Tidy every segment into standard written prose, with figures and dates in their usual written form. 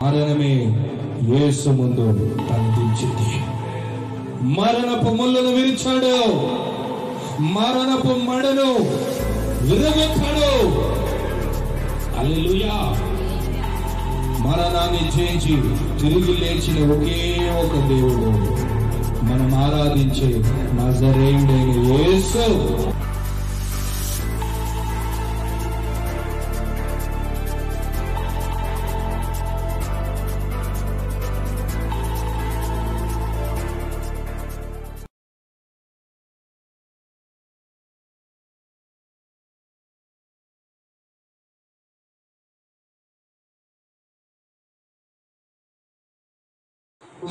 మరణమే యేసు ముందు అందించింది. మరణపు ముళ్ళను విరిచాడు, మరణపు మడను విరగొట్టాడు. హల్లెలూయా. మరణాన్ని జయించి తిరిగి లేచిన ఒకే ఒక దేవుడు మనం ఆరాధించే నజరేయుడైన యేసు.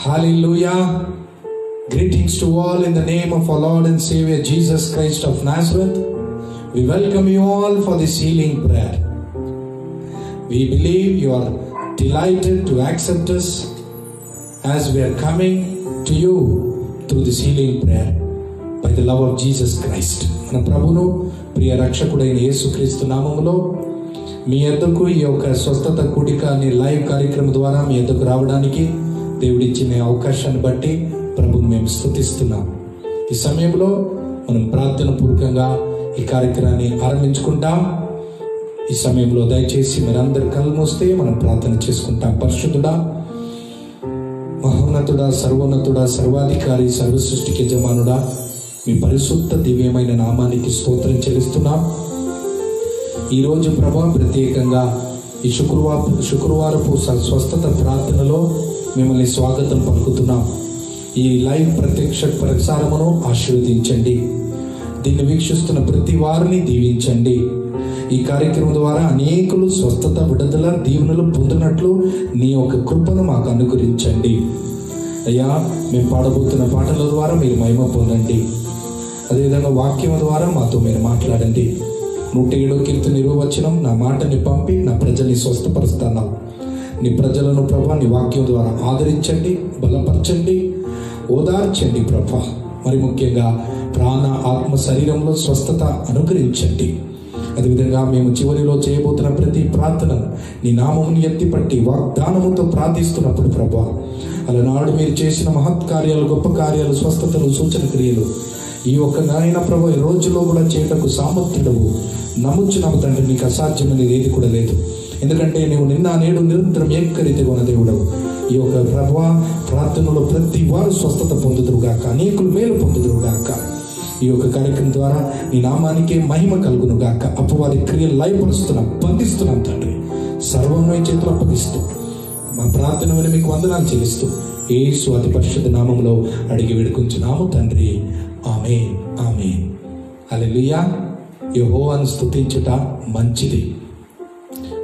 Hallelujah. Greetings to all in the name of our Lord and Savior Jesus Christ of Nazareth. We welcome you all for this healing prayer. We believe you are delighted to accept us as we are coming to you through this healing prayer by the love of Jesus Christ. మన ప్రభును ప్రియ రక్షకుడైన యేసుక్రీస్తు నామములో మీ యొద్దకు ఈ యొక్క స్వస్థత కూడిక అనే లైవ్ కార్యక్రమం ద్వారా మీ యొద్దకు రావడానికి దేవుడిచ్చిన అవకాశాన్ని బట్టి ప్రభుని మేము స్తుతిస్తున్నాం. ఈ సమయంలో మనం ప్రార్థన పూర్వకంగా ఈ కార్యక్రమాన్ని ఆరంభించుకుంటాం. ఈ సమయంలో దయచేసి మీరందరు కళ్ళు మూస్తే మనం ప్రార్థన చేసుకుంటాం. పరిశుద్ధుడా, మహోన్నతుడా, సర్వోన్నతుడా, సర్వాధికారి, సర్వ సృష్టికి యజమానుడా, మీ పరిశుద్ధ దివ్యమైన నామానికి స్తోత్రం చెల్లిస్తున్నాం. ఈరోజు ప్రభా ప్రత్యేకంగా ఈ శుక్రవారపు స్వస్థత ప్రార్థనలో మిమ్మల్ని స్వాగతం పలుకుతున్నాం. ఈ లైవ్ ప్రత్యక్ష ప్రసారమును ఆశీర్వదించండి. దీన్ని వీక్షిస్తున్న ప్రతి వారిని దీవించండి. ఈ కార్యక్రమం ద్వారా అనేకులు స్వస్థత, విడుదల, దీవెనలు పొందినట్లు నీ యొక్క కృపను మాకు అనుగ్రహించండి. అయ్యా, మేము పాడబోతున్న పాటల ద్వారా మీరు మహిమ పొందండి. అదేవిధంగా వాక్యం ద్వారా మాతో మీరు మాట్లాడండి. 107 కీర్తన 20 వచనం, నా మాటని పంపి నా ప్రజల్ని స్వస్థపరుస్తాను. నీ ప్రజలను ప్రభా నీ వాక్యం ద్వారా ఆదరించండి, బలపరచండి, ఓదార్చండి ప్రభా. మరి ముఖ్యంగా ప్రాణ, ఆత్మ, శరీరంలో స్వస్థత అనుగ్రహించండి. అదేవిధంగా మేము చివరిలో చేయబోతున్న ప్రతి ప్రార్థనను నీ నామముని ఎత్తిపట్టి వాగ్దానముతో ప్రార్థిస్తున్నప్పుడు ప్రభా, అలనాడు మీరు చేసిన మహత్కార్యాలు, గొప్ప కార్యాలు, స్వస్థతలు, సూచన క్రియలు ఈ ఒక్క నాయన ప్రభు ఈ రోజులో కూడా చేయటకు సామర్థ్యుడవు. నమ్ముచున్నాము తండ్రి, నీకు అసాధ్యమనేది ఏది కూడా లేదు. ఎందుకంటే నీవు నిన్న నేడు నిరంతరం ఏకరీతిగా ఉన్న దేవుడవు. ఈ యొక్క ప్రభు ప్రార్థనలో ప్రతి వారు స్వస్థత పొందుదురుగాక, అనేకులు మేలు పొందుదురుగాక. ఈ యొక్క కార్యక్రమం ద్వారా నీ నామానికే మహిమ కలుగునుగాక. అపవాది క్రియలు లయపరుస్తున్నాం, బంధిస్తున్నాం తండ్రి. సర్వమే చేతులు అప్పగిస్తూ మా ప్రార్థన విని మీకు వందనాలు చెల్లిస్తూ యేసు అతి పరిశుద్ధ నామంలో అడిగి వేడుకుంటున్నాము తండ్రి. ఆమేన్, ఆమేన్. హల్లెలూయా. యెహోవాను స్తుతించుట మంచిది.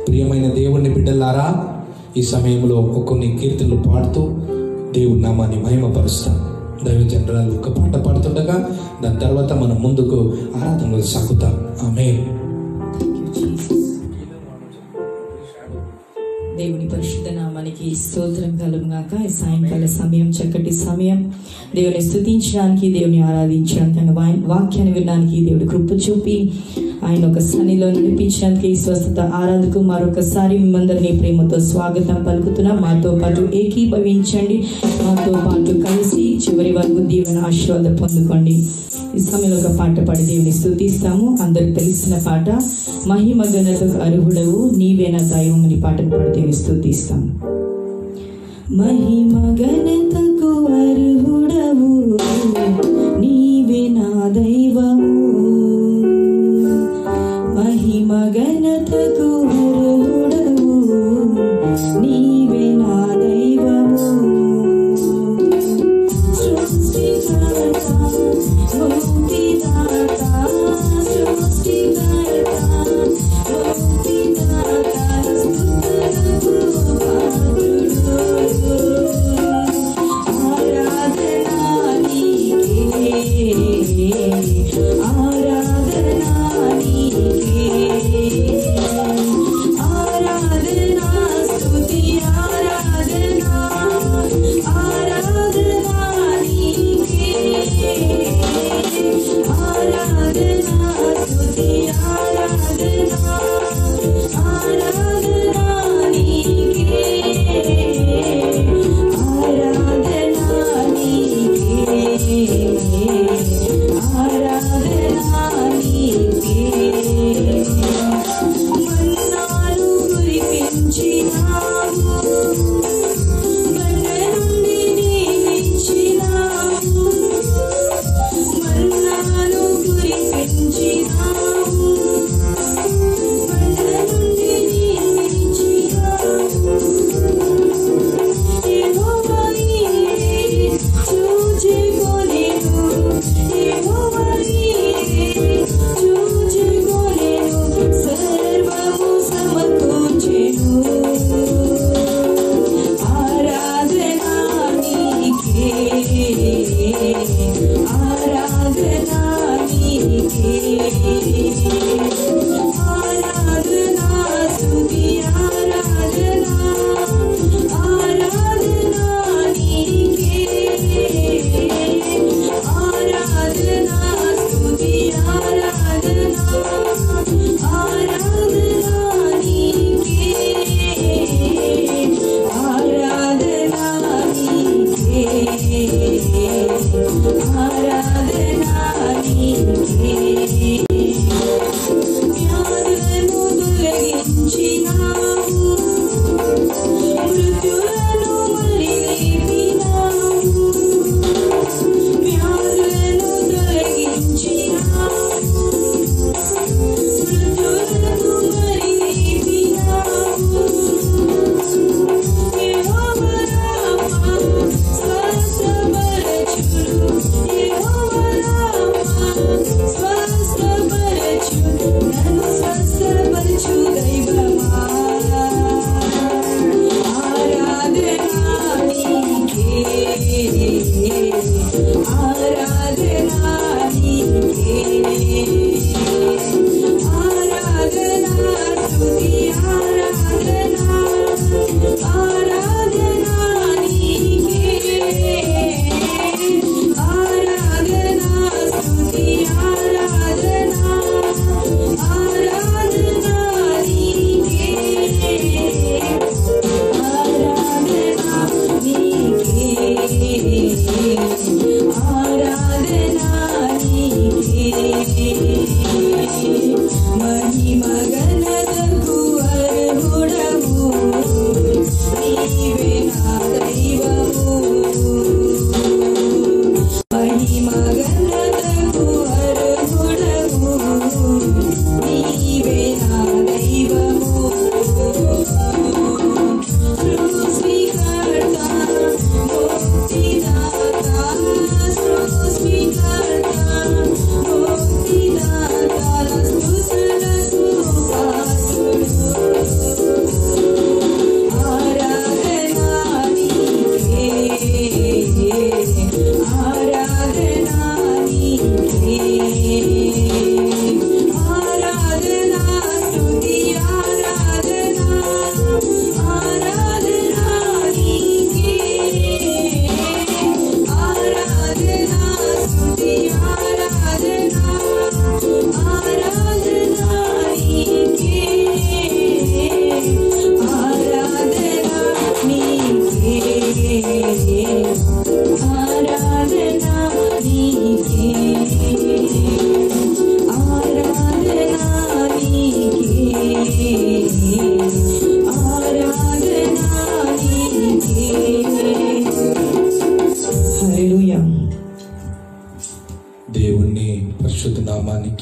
ప్రియమైన దేవుని బిడ్డలారా, ఈ సమయంలో కొన్ని కీర్తనలు పాడుతూ దేవుడి నామాన్ని మహిమపరుస్తాం. దైవజనరాలు ఒక పాట పాడుతుండగా దాని తర్వాత మనం ముందుకు ఆరాధనలో సాగుతాం. ఆమేన్. దేవుని పరిశుద్ధ నామానికి స్తోత్రం కలుగుగాక. ఈ సాయంకాల సమయం చక్కటి సమయం దేవుని స్తుతించడానికి, దేవుని ఆరాధించడానికి, వాక్యాన్ని వినడానికి దేవుడి కృప చూపి ఆయన ఒక సన్నిధిలో నడిపించడానికి ఈ స్వస్థత ఆరాధకు మరొకసారి మిమ్మందరినీ ప్రేమతో స్వాగతం పలుకుతున్నాం. మాతో పాటు ఏకీభవించండి, మాతో పాటు కలిసి చివరి వరకు దీవెన ఆశీర్వాదం పొందుకోండి. ఈ సమయంలో ఒక పాట పాడి దేవుని స్తుతిస్తాము. అందరికి తెలిసిన పాట, మహిమ ఘనతకు అర్హుడవు నీవే నా దైవం అని పాటను పాడి దేవుని స్తుతిస్తాము. మహిమ ఘనతకు అర్హుడవు నీవే నా దైవము, మహిమ ఘనతకు అర్హుడవు నీవే నా దైవము. సృష్టికర్త, ముక్తిదాత, సృష్టికర్త, ముక్తిదాత, స్తుతులకు పాత్రుడు.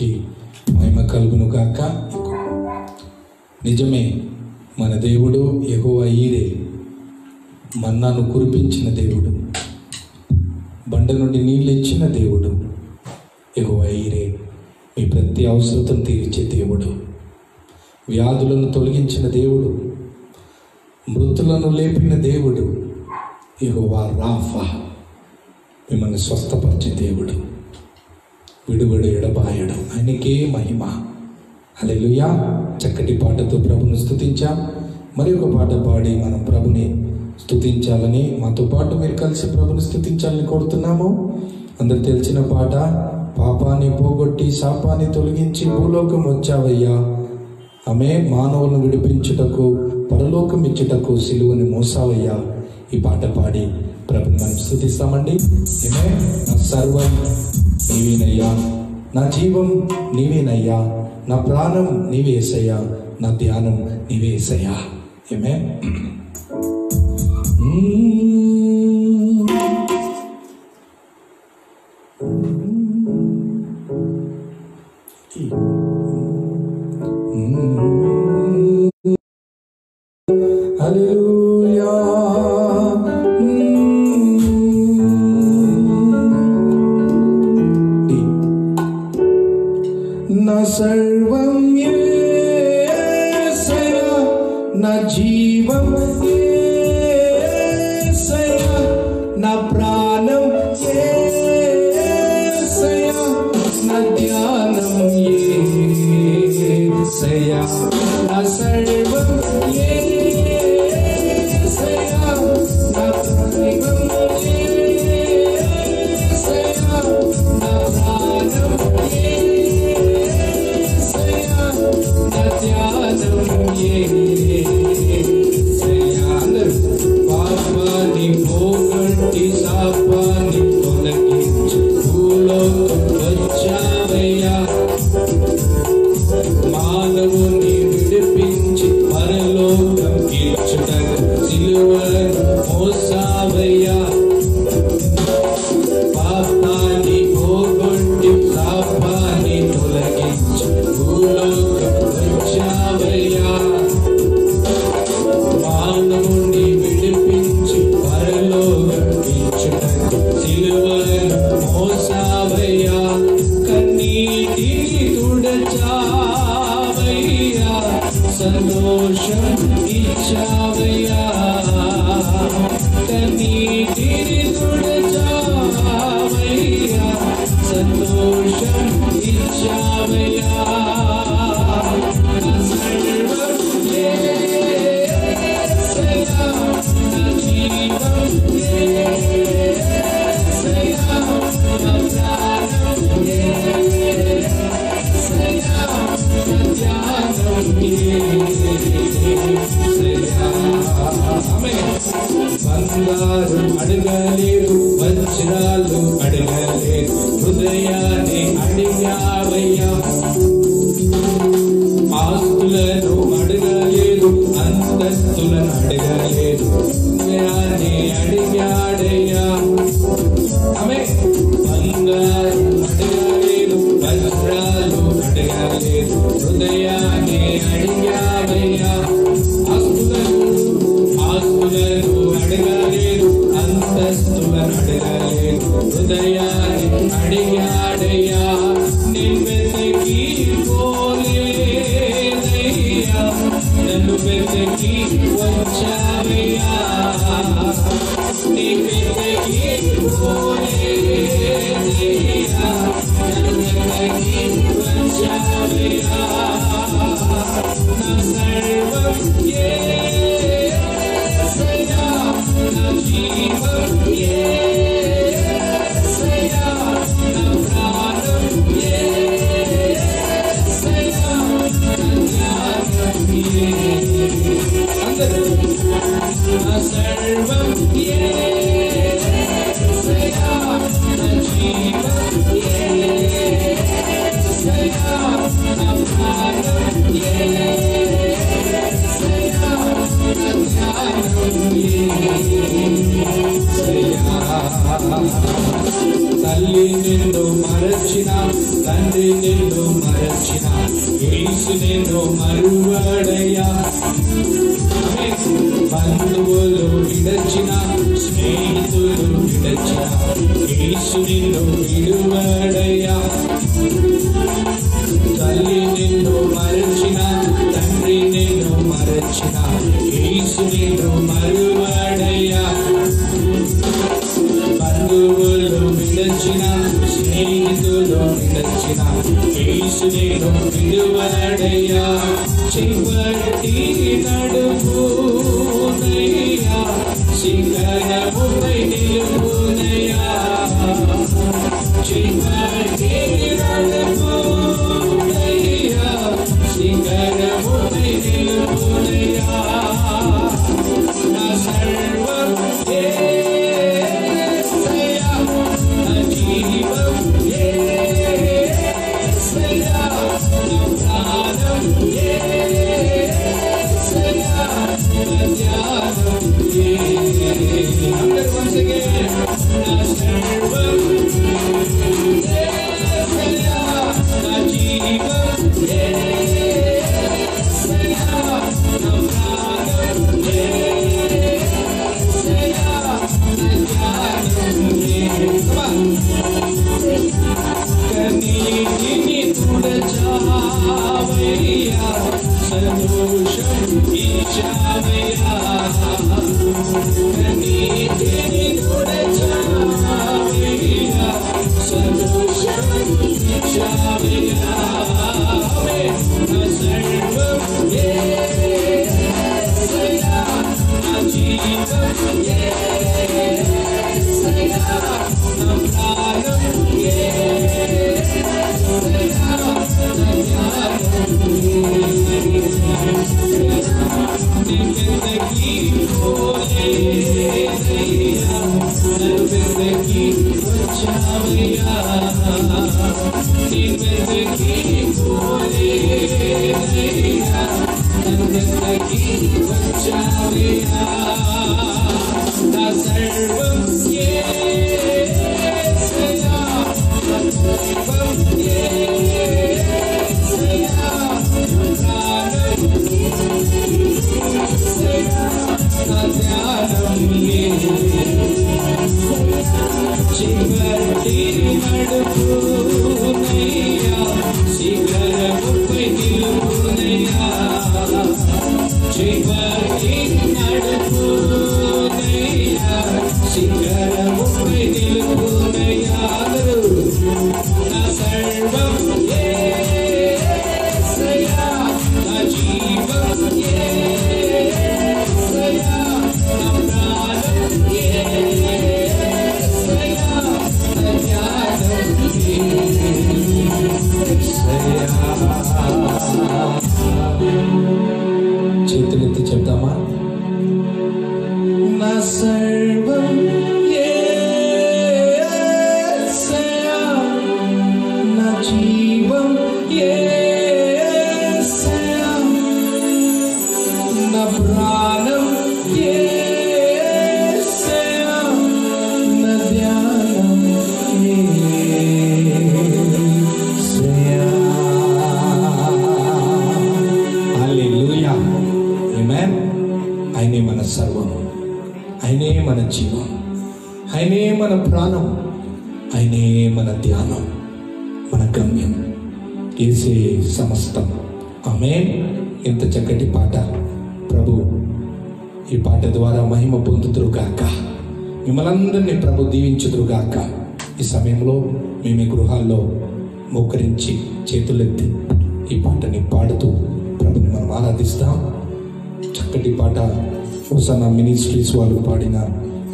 నామానికి మహిమ కలుగును గాక. నిజమే, మన దేవుడు యెహోవా ఈరే, మన్నాను కురిపించిన దేవుడు, బండ నుండి నీళ్ళు ఇచ్చిన దేవుడు. యెహోవా ఈరే మీ ప్రతి అవసరతను తీర్చే దేవుడు, వ్యాధులను తొలగించిన దేవుడు, మృతులను లేపిన దేవుడు. యెహోవా రాఫా మిమ్మల్ని స్వస్థపరిచే దేవుడు, విడువడు ఎడబాయడు, ఆయనకే మహిమ. హల్లెలూయా. చక్కటి పాటతో ప్రభుని స్తుతించాం. మరి ఒక పాట పాడి మనం ప్రభుని స్తుతించాలని, మాతో పాటు మీరు కలిసి ప్రభుని స్తుతించాలని కోరుతున్నాము. అందరు తెలిసిన పాట, పాపాన్ని పోగొట్టి శాపాన్ని తొలగించి భూలోకం వచ్చావయ్యా, ఆమె మానవులను విడిపించుటకు పరలోకం ఇచ్చుటకు సిలువని మోసావయ్యా. ఈ పాట పాడి ప్రభుని మనం స్తుతిస్తామండి. నా సర్వం నీవేనయ్యా, నా జీవం నీవేనయ్యా, నా ప్రాణం నీవే యేసయ్యా, నా ధ్యానం నీవే యేసయ్యా. ఆమేన్. హల్లెలూయా. నా సర్వం యేసయ్యా, నా జీవం యేసయ్యా, నా ప్రాణం యేసయ్యా, నా ధ్యానం యేసయ్యా. నా సర్వం యేసయ్యా, నా జీవం యేసయ్యా, నా ప్రాణం యేసయ్యా, నా ధ్యానం యేసయ్యా. అందరూ పాపాన్ని పోగొట్టి శాపాన్ని తొలగించి భూలోకం వచ్చావయ్యా, మానవుని విడిపించి పరలోకం ఇచ్చుటకు సిలువను మోసావయ్యా. పాపాన్ని పోగొట్టి శాపాన్ని తొలగించి భూలోకం వచ్చావయ్యా, మానవుని విడిపించి పరలోకం ఇచ్చుటకు సిలువను మోసావయ్యా. కన్నీటిని తుడచావయ్యా, సంతోషం ఇచ్చావయ్యా. కన్నీటిని తుడచావయ్యా, సంతోషం ఇచ్చావయ్యా. నా సర్వం యేసయ్యా, నా జీవం యేసయ్యా, నా ప్రాణం యేసయ్యా, నా ధ్యానం యేసయ్యా. ఆమేన్. బంగారు అడగలేదు, వజ్రాలు అడగలేదు, హృదయాన్ని అడిగావయ్యా. ఆస్తులను అడగలేదు, అంతస్తులను అడగలేదు, హృదయాన్ని అడిగాడయ్యా. ఆమేన్. బంగారు అడగలేదు, వజ్రాలు అడగలేదు, హృదయాన్ని అడిగావయ్యా. ఆస్తులను అడగలేదు, అంతస్తులను అడగలేదు, హృదయాన్ని అడిగాడయ్యా. నిన్నెతికి పోలేదయ్యా, నన్ను వెతికి వచ్చావయ్యా. నిన్నెతికి పోలేదయ్యా, నన్ను వెతికి వచ్చావయ్యా. నా సర్వం యేసయ్యా, నా జీవం యేసయ్యా, నా ప్రాణం యేసయ్యా, నా ధ్యానం యేసయ్యా. అందరూ నా సర్వం యేసయ్యా, నా జీవం యేసయ్యా, నా ప్రాణం యేసయ్యా, నా ధ్యానం యేసయ్యా. తల్లి నిన్ను మరచిన తండ్రి నిన్ను మరచిన యేసు నిన్ను మరువడయ్యా. బంధువులు విడచిన స్నేహితులు విడచిన యేసు నిన్ను విడువడయ్యా. తల్లి నిన్ను మరచిన తండ్రి నిన్ను మరచిన యేసు నిన్ను మరువడయ్యా. బంధువులు విడచిన స్నేహితులు విడచిన యేసు నిన్ను విడువడయ్యా. చివరి నడుపునయ్యా శిఖరముపై నిలుపునయ్యా. చివరి నడుపునయ్యా శిఖరముపై నిలుపునయ్యా. నా సర్వం యేసయ్యా, నా జీవం యేసయ్యా, నా ప్రాణం యేసయ్యా, నా ధ్యానం యేసయ్యా. అందరూ once again. నా సర్వం యేసయ్యా, నా జీవం యేసయ్యా, నా ప్రాణం యేసయ్యా, నా ధ్యానం యేసయ్యా. కన్నీటిని తుడచావయ్యా, సంతోషం ఇచ్చావయ్యా. కన్నీటిని తుడచావయ్యా, సంతోషం ఇచ్చావయ్యా. నా సర్వం యేసయ్యా, నా జీవం యేసయ్యా, నా ప్రాణం యేసయ్యా, నా ధ్యానం యేసయ్యా. నిన్నెందకీ పోలేదయ్యా, నన్నెందకీ వచ్చావయ్యా. నిన్నెందకీ పోలేదయ్యా, నన్నెందకీ వచ్చావయ్యా. నా సర్వం యేసయ్యా, నా జీవం యేసయ్యా, నా ప్రాణం యేసయ్యా, నా ధ్యానం యేసయ్యా. చివరి నడుపునయ్యా శిఖరముపై నిలుపునయ్యా. చివరి నడుపునయ్యా శిఖరముపై నిలుపునయ్యా. నా సర్వం యేసయ్యా, నా జీవం యేసయ్యా, నా ప్రాణం యేసయ్యా, నా ధ్యానం యేసయ్యా. చేతులెత్తి చెప్తామా? నా సర్వం యేసయ్యా, నా జీవం యేసయ్యా, నా ప్రాణం యేసయ్యా, నా ధ్యానం యేసయ్యా. హల్లెలూయా. ఆమేన్. ఆయనే మన సర్వం, ఆయనే మన జీవం, ఆయనే మన ప్రాణం, ఆయనే మన ధ్యానం, మన గమ్యం, యేసే సమస్తం. ఆమేన్. ఇంత చక్కటి పాట ప్రభు ఈ పాట ద్వారా మహిమ పొందుదురుగాక. మిమ్మల్ందరినీ ప్రభు దీవించుదురుగాక. ఈ సమయంలో మేము ఈ గృహాల్లో మోకరించి చేతులెత్తి ఈ పాటని పాడుతూ ప్రభుని మనం ఆరాధిస్తాం. చక్కటి పాట హోసన్నా మినిస్ట్రీస్ వాళ్ళు పాడిన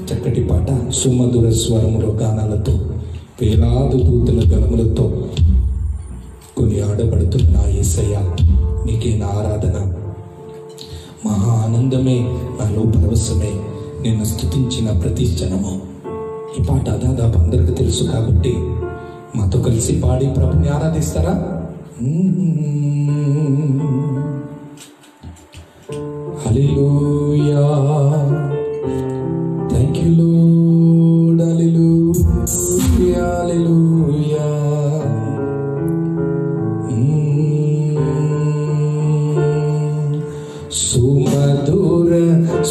చక్కటి పాట సుమధుర స్వరములో గానాలతో వేలాది దూతల గణములతో కొన్ని ఆడబడుతున్న నా యేసయ్య నీకే నా ఆరాధన. మహా ఆనందమే నాలో పరవశమే నిన్ను స్తుతించిన ప్రతి క్షణము. ఈ పాట దాదాపు అందరికీ తెలుసు కాబట్టి మాతో కలిసి పాడి ప్రభుని ఆరాధిస్తారా? హల్లెలూయా, థ్యాంక్ యూ లార్డ్, హల్లెలూయా, హల్లెలూయా.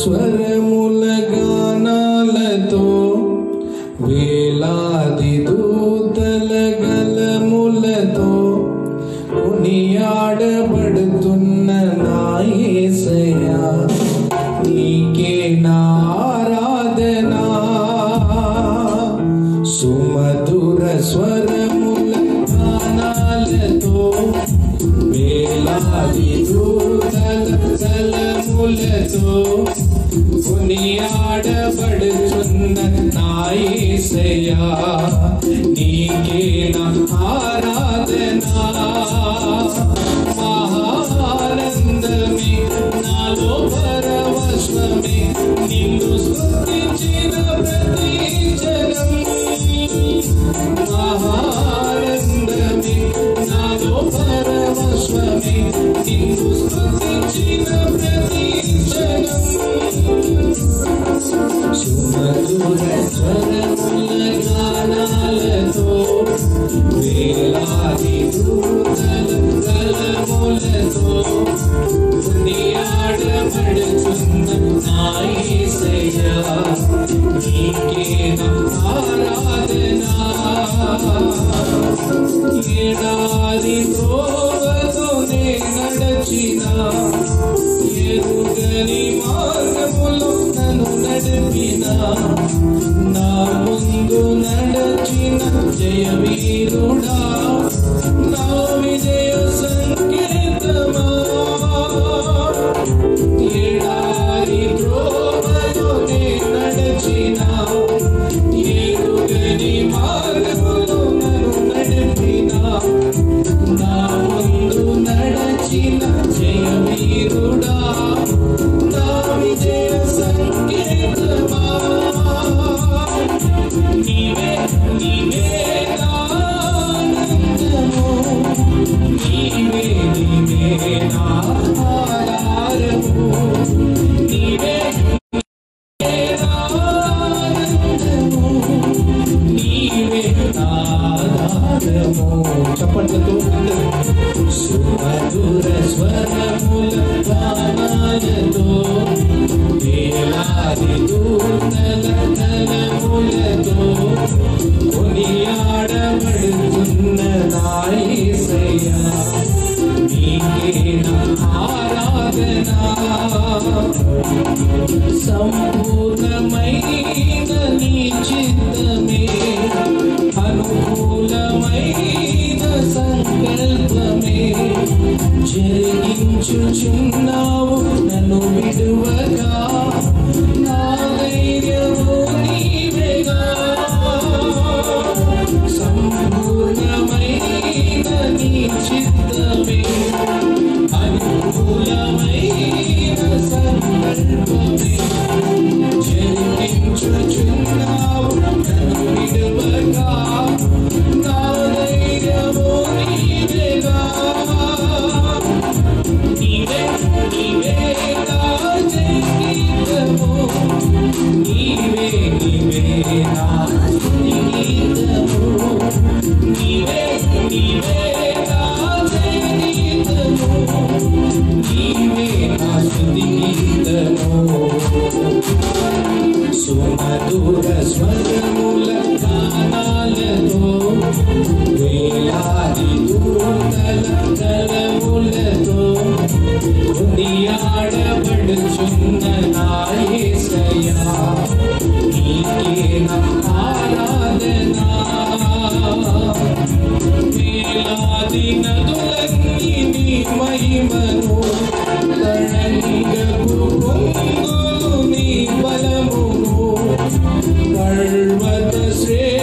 స్వరముల గానాలతో వేలాది దూతల గలములతో కొనియాడబడుతున్న నా యేసయ్యా, నీకే నా ఆరాధన. సుమధుర స్వరముల గానాలతో వేలాది దూతల గలములతో కొనియాడబడుతున్న నా యేసయ్యా, నీకే నా ఆరాధన. మహానందమే నాలో పరవశమే, నిన్ను స్తుతించిన ప్రతి జనం. మహానందమే నాలో పరవశమే, నిన్ను స్తుతించిన ప్రతి జనం. సుమధుర స్వరముల గానాలతో వేలాది దూతల గలములతో కొనియాడబడుతున్న నా యేసయ్యా, నీకే నా ఆరాధన. ఏడాది త్రోవతో నే నడచిన, ఎరుగని మార్గములో నన్ను నడిపిన, నా ముందు నడచిన జయవీరుడా, నా విజయ సంకేతమా. ఏడాది త్రోవలో నే నడచిన, ఎరుగని మార్గములో నన్ను నడిపిన, నా ముందు నడచిన జయవీరుడా, నా విజయ సంకేతమా. నీవే నీవే నా ఆనందము, నీవే నీవే నా ఆధారము, నీవే నీవే నా ఆనందము, నీవే నా ఆధారము. చప్పట్లతో సుమధుర స్వరముల గానాలతో వేలాది దూతల గలములతో కొనియాడబడుతున్న నా యేసయ్యా, నీకే నా ఆరాధన. సంపూర్ణమైన నీ చిత్తమే, అనుకూలమైన సంకల్పమే జరిగించుచున్నావు నన్ను విడువగా, నా ధైర్యము నీవేగా. సంపూర్ణమైన నీ చిత్తమే, అనుకూలమైన సంకల్పమే జరిగించుచున్నావు నన్ను విడువగా, నా ధైర్యము నీవేగా. నీవే నీవే నా జీవితము, నీవే నీవే నా జీవితము, నీవే నీవే నా జీవితము, నీవే నా జీవితము. సుమధుర స్వరముల గానాలతో వేలాది దూతల గలములతో కొనియాడబడుచున్న నా యేసయ్యా, నీకే నా ఆరాధన. వేలాది నదులన్నీ నీ మహిమను, తరంగపు పొంగులు నీ బలమును, పర్వత శ్రేణులు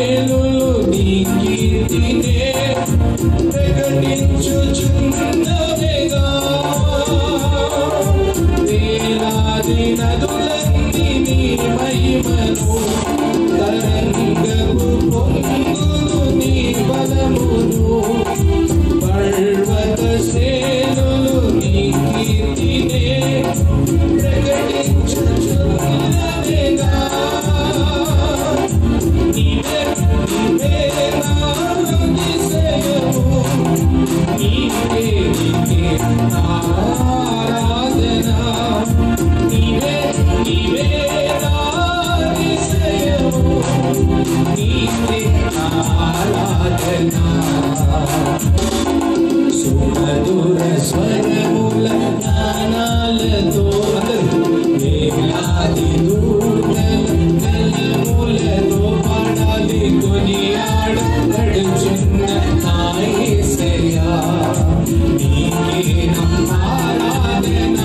మధుర స్వరముల గానాలతో వేలాది దూతల కలములతో పాడాలి కొనియాడ నడుచున్న నా యేసయ్యా నీకే ఆరాధన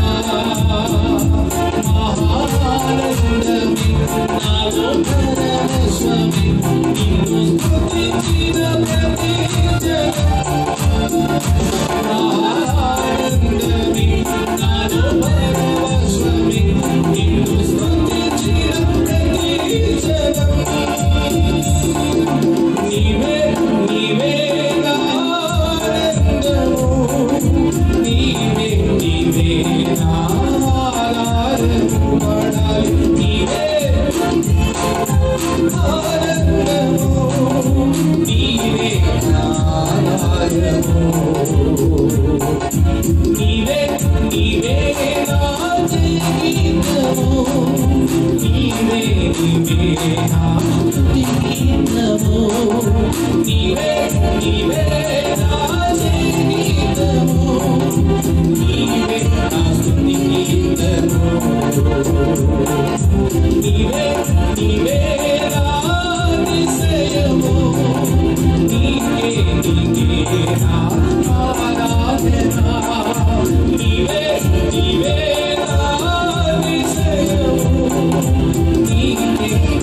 మహానందమే నాలో పరమేశ్వరి నిన్ను స్తుతించిన ప్రతి ఆనందమే నాలో పరమేశ్వరి నిన్ను స్తుతించిన ప్రతి నీవే నీవే ఆనందము నీవే నీవే ఆరాధము పడాలి నీవే ఆనందము నీవే ఆరాధము నీవే నీవే నా జీవితము నీవే నీవే నా జీవితము నీవే నీవే నా జీవితము నీవే నా జీవితము నీవే నీవే నా నిశ్చయము నీవే నీవే నా ఆరాధన నీవే నీవే నా నిశ్చయము నీవే నా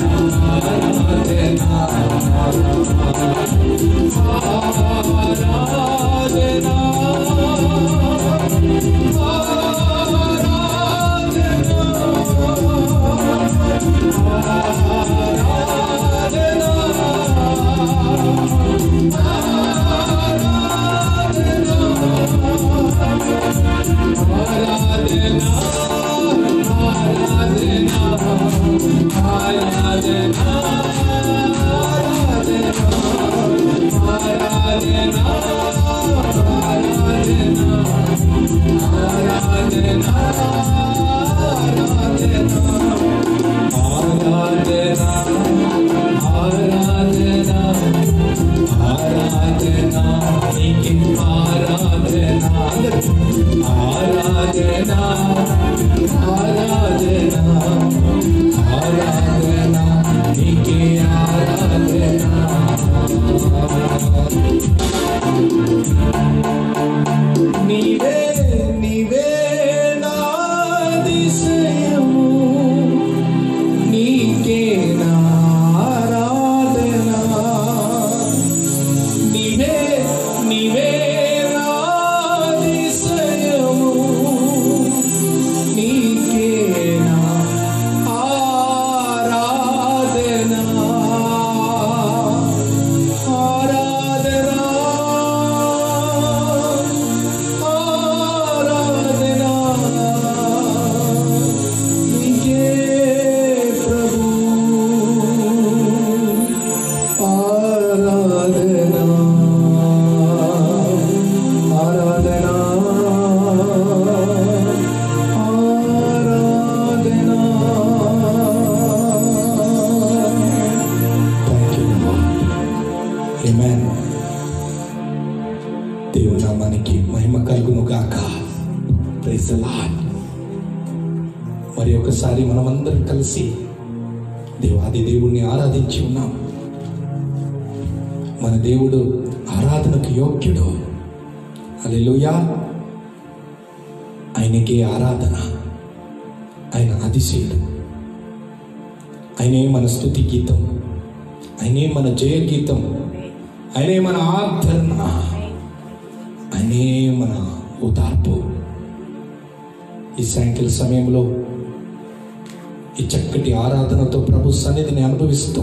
ఆరాధన నీవే నీవే నా దిశయము నీకే నా ఆరాధన నీవే నీవే నా దిశయము నీకే నా ఆరాధన దేవుని నామానికి మహిమ కలుగును గాక. Praise the Lord. మరి ఒకసారి మనమందరం కలిసి దేవాది దేవుణ్ణి ఆరాధించి ఉన్నాం. మన దేవుడు ఆరాధనకు యోగ్యుడు. హల్లెలూయా. ఆయనకే ఆరాధన. ఆయన అతిశయుడు. ఆయనే మన స్తుతి గీతం, ఆయనే మన జయ గీతం, ఆయనే మన ఆదరణ, ఆయనే మన ఓదార్పు. ఈ సాయంకాల సమయంలో ఈ చక్కటి ఆరాధనతో ప్రభు సన్నిధిని అనుభవిస్తూ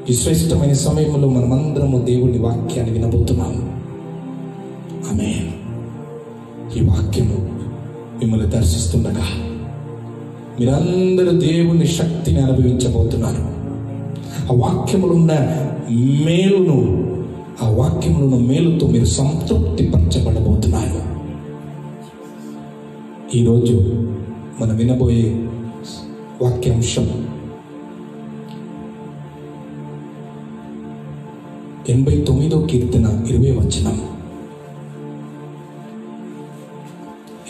ఈ శ్రేష్టమైన సమయంలో మనమందరము దేవుని వాక్యాన్ని వినబోతున్నాము. ఆమేన్. ఈ వాక్యము మిమ్మల్ని దర్శిస్తుండగా మీరందరూ దేవుని శక్తిని అనుభవించబోతున్నారు. ఆ వాక్యములో ఉన్న మేలును, ఆ వాక్యములో ఉన్న మేలుతో మీరు సంతృప్తి పరచబడబోతున్నారు. ఈరోజు మనం వినబోయే వాక్యాంశం 89వ కీర్తన 20వ వచనం.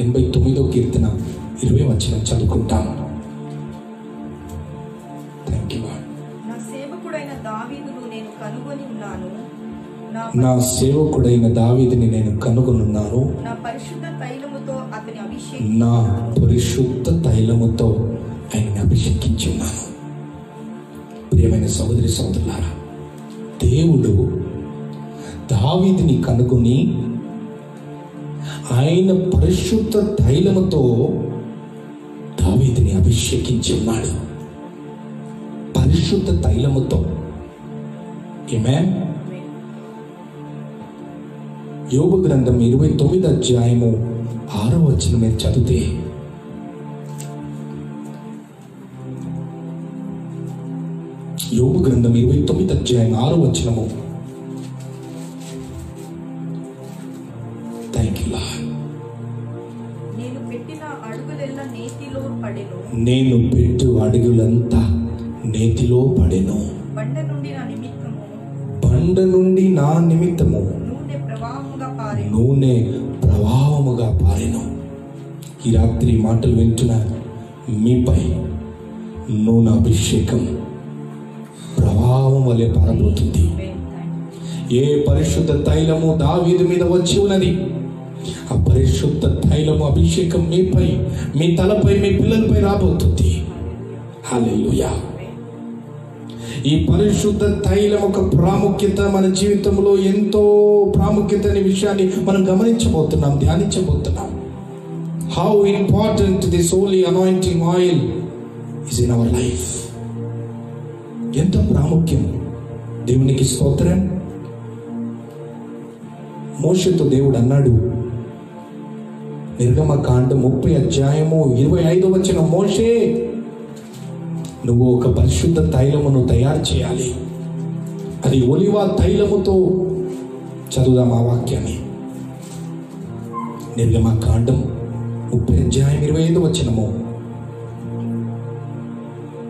89వ కీర్తన 20వ వచనం చదువుకుంటాం. Thank you. నా సేవకుడైన దావీదుని నేను కనుగొని ఉన్నాను, నా సేవకుడైన దావీదుని నేను కనుగొనున్నాను, నా పరిశుద్ధ తైలముతో అతని నా పరిశుద్ధ తైలముతో ఆయన్ని అభిషేకించి ఉన్నాను. ప్రియమైన సహోదరి సహోదరులారా, దేవుడు దావీదుని కనుగొని ఆయన పరిశుద్ధ తైలముతో దావీదుని అభిషేకించి ఉన్నాడు. పరిశుద్ధ తైలముతో. ఆమేన్. యోబు గ్రంథం 29వ అధ్యాయము 6వ వచనం మీరు చదివితే, యోబు గ్రంథం 29వ అధ్యాయం 6వ వచనము. Thank you lord. నేను పెట్టిన అడుగులెల్లా నేతిలో పడెను, నేను పెట్టు అడుగులంతా నేతిలో పడెను. బండ నుండి నా నిమిత్తము బండ నుండి నా నిమిత్తము నూనె ప్రవాహముగా పారెను. ఈ రాత్రి మాటలు వింటున్న మీపై నూనె అభిషేకం ప్రవాహం వలె పారబోతుంది. ఏ పరిశుద్ధ తైలము దావీదు మీద వచ్చి ఉన్నది, ఆ పరిశుద్ధ తైలము అభిషేకం మీపై, మీ తలపై, మీ పిల్లలపై రాబోతుంది. హల్లెలూయా. ఈ పరిశుద్ధ తైలం ఒక ప్రాముఖ్యత మన జీవితంలో ఎంతో ప్రాముఖ్యత అనే విషయాన్ని మనం గమనించబోతున్నాం, ధ్యానించబోతున్నాం. How important this holy anointing oil is in our life. ఎంత ప్రాముఖ్యం. దేవునికి స్తోత్రం. మోషేతో దేవుడు అన్నాడు, నిర్గమకాండం 30 అధ్యాయము 25వ వచనం, మోషే నువ్వు ఒక పరిశుద్ధ తైలమును తయారు చేయాలి, అది ఒలివ తైలముతో. చదువుదాం ఆ వాక్యాన్ని. నిర్గమకాండం 30 అధ్యాయం 25వ వచనము.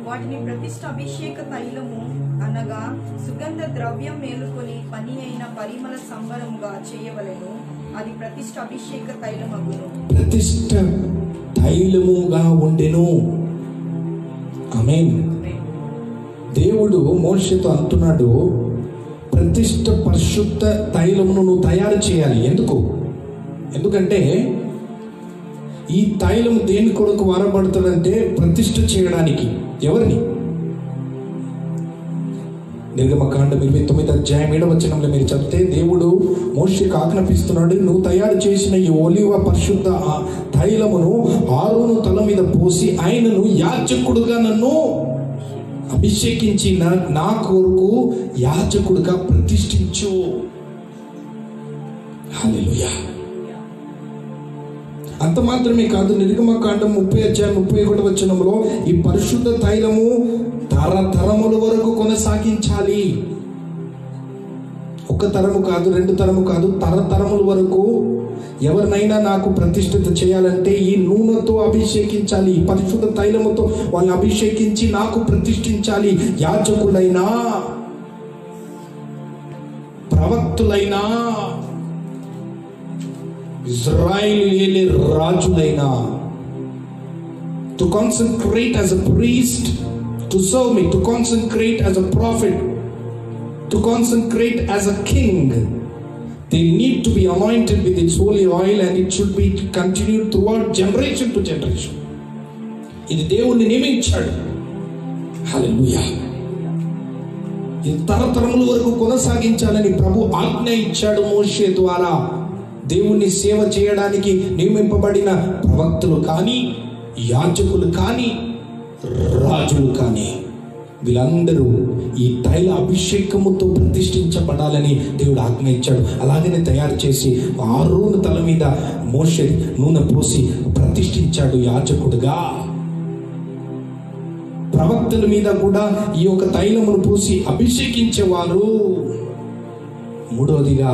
వాటిని ప్రతిష్ఠ అభిషేక తైలము అనగా సుగంధ ద్రవ్యం మేలుకొని పని అయిన పరిమళ సంబరముగా చేయవలెను, అది ప్రతిష్ఠ అభిషేక తైలమగును. ప్రతిష్ఠ తైలముగా ఉండెను. ఆమేన్. దేవుడు మోషేతో అంటున్నాడు, ప్రతిష్ఠ పరిశుద్ధ తైలమును నువ్వు తయారు చేయాలి. ఎందుకంటే ఈ తైలం దేని కొరకు వాడబడుతుందంటే ప్రతిష్ఠ చేయడానికి. ఎవరిని? నిర్గమకాండం 29వ అధ్యాయం 7వ వచనంలో మీరు చదివితే దేవుడు మోషేకు ఆజ్ఞాపిస్తున్నాడు, నువ్వు తయారు చేసిన ఈ ఒలివ పరిశుద్ధ తైలమును ఆరోను తల మీద పోసి ఆయనను యాజకుడుగా నన్ను అభిషేకించి నా కొరకు యాజకుడుగా ప్రతిష్ఠించు. హల్లెలూయా. అంత మాత్రమే కాదు, నిర్గమకాండం 30 అధ్యాయం 31వ వచనంలో ఈ పరిశుద్ధ తైలము తరతరముల వరకు కొనసాగించాలి. ఒక తరము కాదు, 2 తరము కాదు, తరతరముల వరకు ఎవరినైనా నాకు ప్రతిష్ఠిత చేయాలంటే ఈ నూనెతో అభిషేకించాలి, ఈ పరిశుద్ధ తైలముతో వాళ్ళని అభిషేకించి నాకు ప్రతిష్ఠించాలి. యాజకులైనా, ప్రవక్తులైనా, Israel రాజులైనా, to consecrate as a priest, to serve me, to consecrate as a prophet, to consecrate as a king, they need to be anointed with its holy oil, and it should be continued throughout generation to generation. ఇది దేవుణ్ణి నియమించాడు. హల్లెలూయా. ఇది తరతరముల వరకు కొనసాగించాలని ప్రభు ఆజ్ఞ ఇచ్చాడు మోషే ద్వారా. దేవుణ్ణి సేవ చేయడానికి నియమింపబడిన ప్రవక్తలు కానీ, యాజకులు కానీ, రాజులు కానీ, వీళ్ళందరూ ఈ తైల అభిషేకముతో ప్రతిష్ఠించబడాలని దేవుడు ఆజ్ఞ ఇచ్చాడు. అలాగనే తయారు చేసి ఆరోను తల మీద మోషే నూనె పోసి ప్రతిష్ఠించాడు యాజకుడుగా. ప్రవక్తల మీద కూడా ఈ యొక్క తైలమును పూసి అభిషేకించేవారు. మూడవదిగా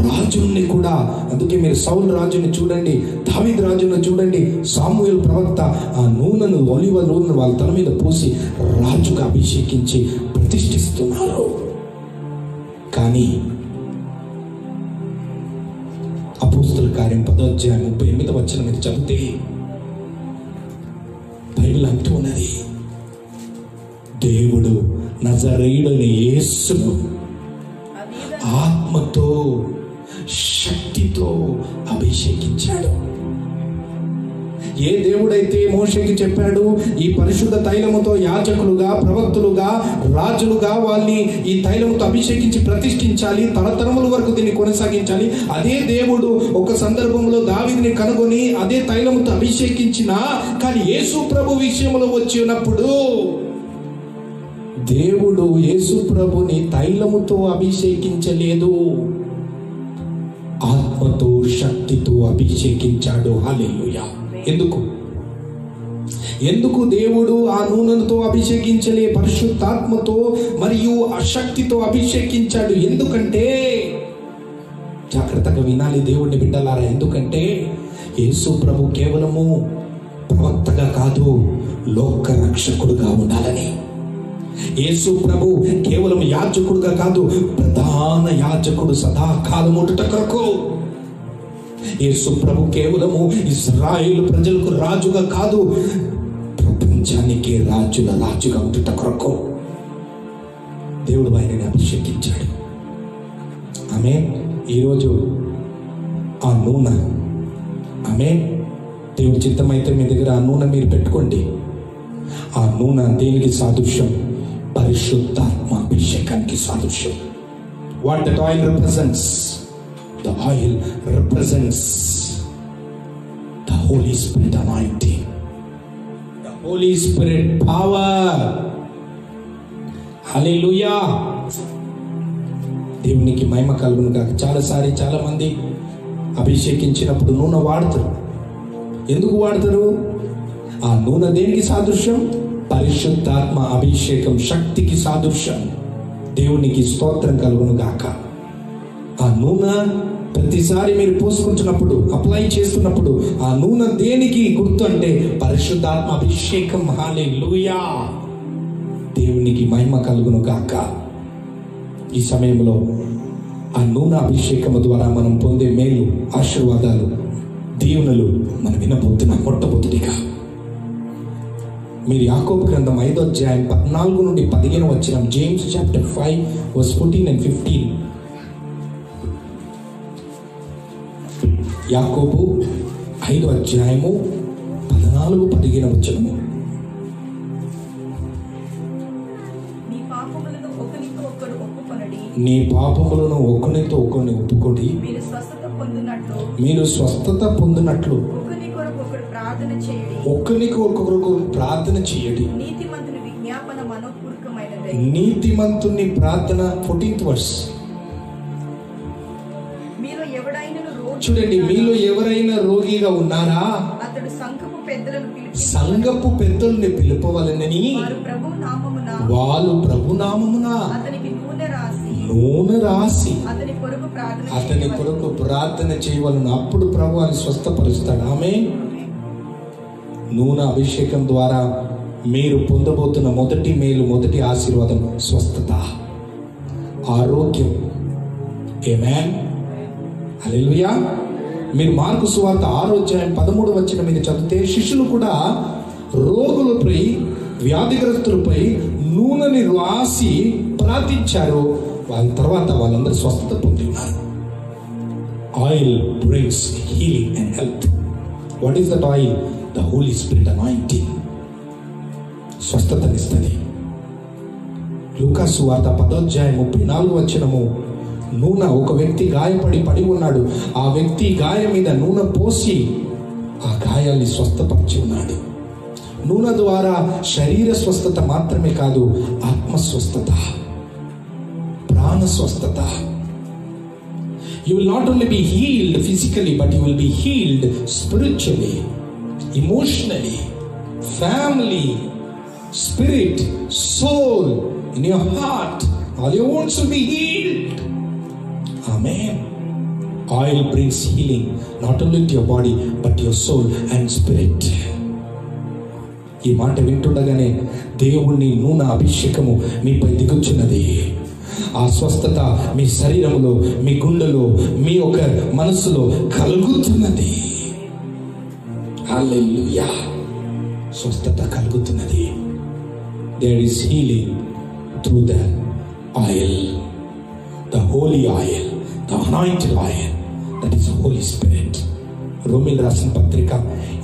రాజుల్ని కూడా. అందుకే మీరు సౌలు రాజుని చూడండి, దావీదు రాజుని చూడండి, సాముయేలు ప్రవక్త ఆ నూనెను, ఒలివ నూనెను వాళ్ళ తల మీద పోసి రాజుగా అభిషేకించి ప్రతిష్ఠిస్తున్నారు. కానీ అపోస్తుల కార్యం 10:38 మీరు చదివితే బైబిల్ అంటూ ఉన్నది, దేవుడు నజరేయుడైన యేసును ఆత్మతో శక్తితో అభిషేకించాడు. ఏ దేవుడైతే మోషేకి చెప్పాడు ఈ పరిశుద్ధ తైలముతో యాజకులుగా, ప్రవక్తులుగా, రాజులుగా వాళ్ళని ఈ తైలముతో అభిషేకించి ప్రతిష్ఠించాలి, తరతరముల వరకు దీన్ని కొనసాగించాలి, అదే దేవుడు ఒక సందర్భంలో దావీదుని కనుగొని అదే తైలముతో అభిషేకించిన, కానీ యేసు ప్రభు విషయంలో వచ్చి ఉన్నప్పుడు దేవుడు యేసు ప్రభుని తైలముతో అభిషేకించలేదు, ఆత్మతో శక్తితో అభిషేకించాడు. హల్లెలూయా. ఎందుకు దేవుడు ఆ నూనెతో అభిషేకించలే, పరిశుద్ధాత్మతో మరియు ఆ శక్తితో అభిషేకించాడు? ఎందుకంటే, జాగ్రత్తగా వినాలి దేవుడిని బిడ్డలారా, ఎందుకంటే యేసు ప్రభు కేవలము ప్రవక్తగా కాదు, లోక రక్షకుడుగా ఉండాలని. యేసు ప్రభు కేవలం యాజకుడుగా కాదు, ప్రధాన యాజకుడు సదాకాలం ఉండుట కొరకు. యేసు ప్రభు కేవలము ఇశ్రాయేలు ప్రజలకు రాజుగా కాదు, ప్రపంచానికి రాజుగా ఉండుట కొరకు దేవుడు ఆయనని అభిషేకించాడు. ఆమేన్. ఈరోజు ఆ నూనె, ఆమేన్, దేవుడి చిత్తమైతే మీ దగ్గర ఆ నూనె మీరు పెట్టుకోండి. ఆ నూనె దేనికి సాదృశ్యం? పరిశుద్ధాత్మ అభిషేకానికి సాదృశ్యం. What that oil represents? The oil represents the Holy Spirit anointing, the Holy Spirit power. Hallelujah. దేవునికి మహిమ కలుగును గాక. చాలా మంది అభిషేకించినప్పుడు నూనె వాడతారు. ఎందుకు వాడతారు? ఆ నూనె దేనికి సాదృశ్యం? పరిశుద్ధాత్మ అభిషేకం, శక్తికి సాదృశ్యం. దేవునికి స్తోత్రం కలుగును గాక. ఆ నూనె ప్రతిసారి మీరు పోసుకుంటున్నప్పుడు, అప్లై చేస్తున్నప్పుడు ఆ నూనె దేనికి గుర్తు అంటే పరిశుద్ధాత్మ అభిషేకం. హల్లెలూయా. దేవునికి మహిమ కలుగును గాక. ఈ సమయంలో ఆ నూనె అభిషేకం ద్వారా మనం పొందే మేలు, ఆశీర్వాదాలు, దీవెనలు మనం వినబోతున్నాం. మొట్టమొదటిగా మీరు యాకోబు గ్రంథం 5:14-15 జేమ్స్ చాప్టర్ 5:14 and 15. యాకోబు 5:14-15. నీ పాపములను ఒకనితో ఒకరిని ఒప్పుకొని మీరు స్వస్థత పొందినట్లు ఒకరికి ఒకరికి ప్రార్థన చేయండి. నీతిమంతుని ప్రార్థన 14th verse. చూడండి, మీలో ఎవరైనా రోగిగా ఉన్నారా? సంఘపు పెద్దలను పిలుపవలనని వాళ్ళు ప్రభు నామమున నూనె రాసి అతని కొరకు ప్రార్థన చేయవలను. అప్పుడు ప్రభు అని స్వస్థపరుస్తాడు. ఆమేన్. నూనె అభిషేకం ద్వారా మీరు పొందబోతున్న మొదటి మేలు, మొదటి ఆశీర్వాదం స్వస్థత, ఆరోగ్యం. ఆమేన్. హల్లెలూయా. మీరు మార్కు సువార్త 6:13 మీద చదివితే శిష్యులు కూడా రోగులపై, వ్యాధిగ్రస్తులపై నూనెని రాసి ప్రార్థించారు. వాళ్ళ తర్వాత వాళ్ళందరూ స్వస్థత పొంది ఉన్నారు. Oil brings healing and health. What is that oil? The holy spirit anointing. స్వస్థతనిస్తుంది. లూకా సువార్త 10:34 నూనె, ఒక వ్యక్తి పడి ఉన్నాడు. ఆ వ్యక్తి గాయం మీద నూనె పోసి ఆ గాయాన్ని స్వస్థపరిచి ఉన్నాడు. నూనె ద్వారా శరీర స్వస్థత మాత్రమే కాదు, ఆత్మ స్వస్థత, ప్రాణ స్వస్థత. You will not only be healed physically, but you will be healed spiritually, emotionally, family, spirit, soul, in your heart. All your wounds will be healed. Amen. Oil brings healing not only to your body but your soul and spirit. ఈ మాట వింటుండగానే దేవుని నూనె అభిషేకము మీపై దిగుచున్నది. ఆ స్వస్థత మీ శరీరంలో, మీ గుండెలో, మీ యొక్క మనస్సులో కలుగుతున్నది. హల్లెలూయా. స్వస్థత కలుగుతున్నది. There is healing through the oil, the holy oil, the anointed oil, that is the Holy Spirit. రోమీలు రాసిన పత్రిక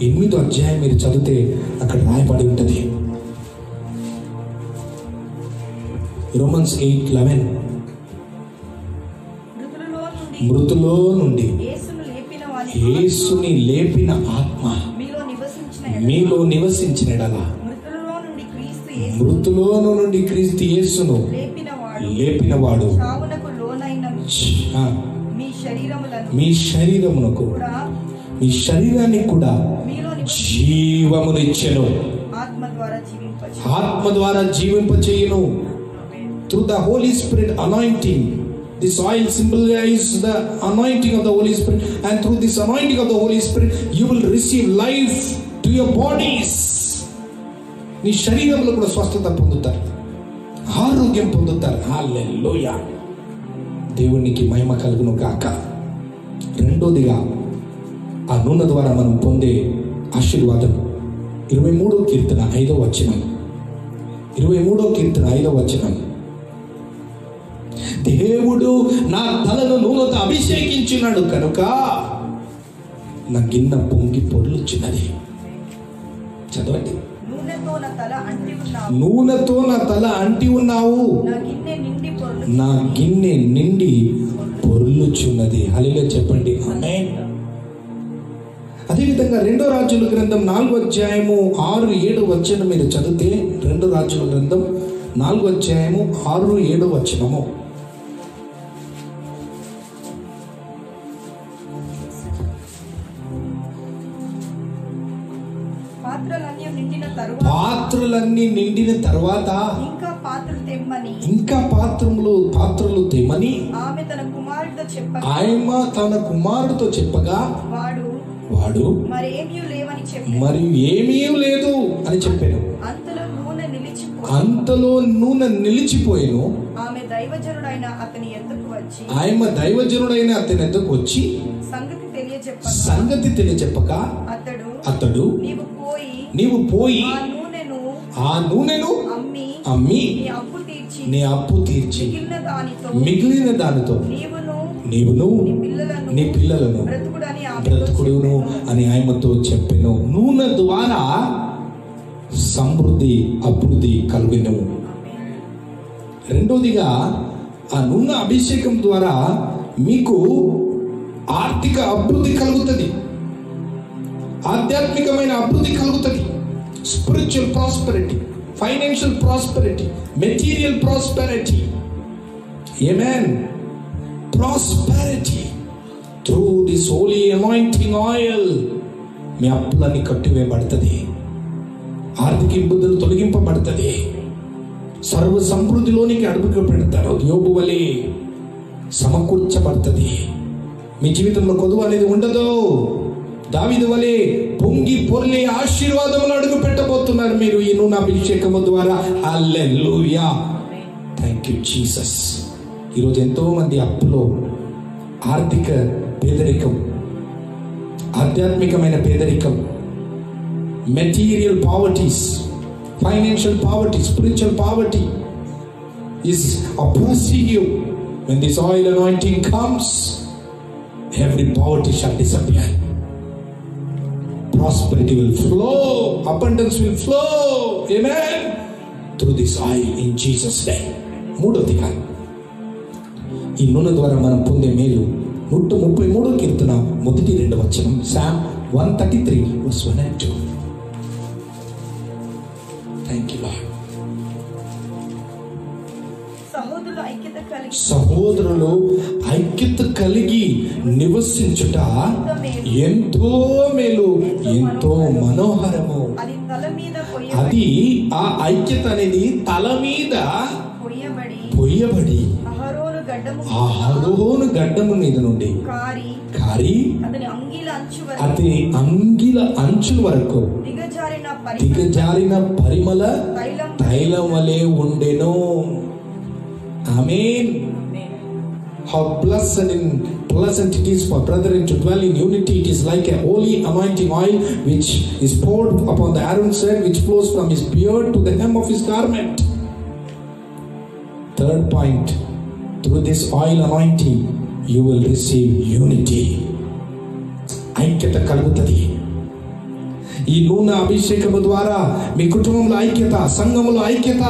8వ అధ్యాయం మీరు చదివితే అక్కడ రాయబడి ఉంటుంది. Romans 8:11 మృతులో నుండి యేసుని లేపిన ఆత్మ మీలో నివసించిన ఎడల మృతులోను నుండి క్రీస్తు యేసును లేపినవాడు మీ శరీరమునకు, మీ శరీరానికి కూడా జీవమునిచ్చెను, ఆత్మ ద్వారా జీవింపచేయును. Through the Holy Spirit anointing, this oil symbolizes the anointing of the Holy Spirit, and through this anointing of the Holy Spirit you will receive life to your bodies. నీ శరీరంలో కూడా స్వస్థత పొందుతారు, ఆరోగ్యం పొందుతారు. హల్లెలూయా. దేవునికి మహిమ కలుగును గాక. రెండోదిగా ఆ నూనె ద్వారా మనం పొందే ఆశీర్వాదం 23వ కీర్తన 5వ వచనం. 23వ కీర్తన 5వ వచనం. దేవుడు నా తలను నూనెతో అభిషేకించున్నాడు కనుక నా గిన్నె పొంగి పొర్లుచున్నది. చదవండి. నూనెతో నా తల అంటి ఉన్నావు, నా గిన్నె నిండి పొర్లుచున్నది. హల్లెలూయా చెప్పండి. ఆమేన్. అదేవిధంగా 2వ రాజుల గ్రంథం 4వ అధ్యాయము 6-7 వచనం మీరు చదివితే, 2వ రాజుల గ్రంథం 4వ అధ్యాయము 6-7 వచనము. పాత్రలన్నీ నిండిన తర్వాత ఇంకా పాత్రలు తెమ్మని ఆమె తన కుమారుడితో చెప్పగా వాడు మరి ఏమీ లేదు అని చెప్పాను. అంతలో నూనె నిలిచిపోయాను. ఆమె దైవజనుడైన అతని ఎద్దకు వచ్చి సంగతి తెలియజెప్పక అతడు నీవు పోయి ఆ నూనెను అమ్మి నీ అప్పు తీర్చి మిగిలిన దానితో నీవును నీ పిల్లలను బ్రతుకుడును అని ఆయనతో చెప్పెను. నూనె ద్వారా సమృద్ధి అభివృద్ధి కలుగును. రెండోదిగా ఆ నూనె అభిషేకం ద్వారా మీకు ఆర్థిక అభివృద్ధి కలుగుతుంది, ఆధ్యాత్మికమైన అభివృద్ధి కలుగుతుంది. Spiritual prosperity, financial prosperity, material prosperity. Amen. Prosperity through this holy anointing oil మీ అప్పులన్నీ కట్టివేయబడుతుంది, ఆర్థిక ఇబ్బందులు తొలగింపబడుతుంది, సర్వ సమృద్ధిలోనికి అడుగు పెడతారు. యోబు వలె సమకూర్చబడుతుంది. మీ జీవితంలో కొదువు అనేది ఉండదు. దావీదు వలె పొంగి పొర్లే ఆశీర్వాదములు అడుగు పెట్టబోతున్నారు మీరు ఈ నూనె అభిషేకము ద్వారా. హల్లెలూయా. Thank you Jesus. ఈరోజు ఎంతో మంది అప్పులో, ఆర్థిక పేదరికం, ఆధ్యాత్మికమైన పేదరికం, material poverties, financial poverty, spiritual poverty is oppressing you. When this oil anointing comes, every poverty shall disappear. Prosperity will flow, abundance will flow. Amen. Through this oil in Jesus name. మూడోదిగా ఈ నూనె ద్వారా మనం పొందే మేలు 133వ కీర్తన 1-2 వచనం. Psalm 133 verse 1 and 2. Thank you Lord. సహోదరులు ఐక్యత కలిగి నివసించుట ఎంతో మేలు, ఎంతో మనోహరము. అది ఆ ఐక్యత అనేది తల మీద పొయ్యబడి అహరోను గడ్డము మీద నుండి కారి అతని అంగిల అంచుల వరకు దిగజారిన పరిమళ తైలం వలె ఉండెను. Amen. How blessed and pleasant it is for brethren to dwell in unity. It is like a holy anointing oil which is poured upon the Aaron's head, which flows from his beard to the hem of his garment. Third point, through this oil anointing you will receive unity. ఐక్యత కలుగుతుంది. ఈ నూనె అభిషేకము ద్వారా మీ కుటుంబంలో ఐక్యత, సంఘములో ఐక్యత,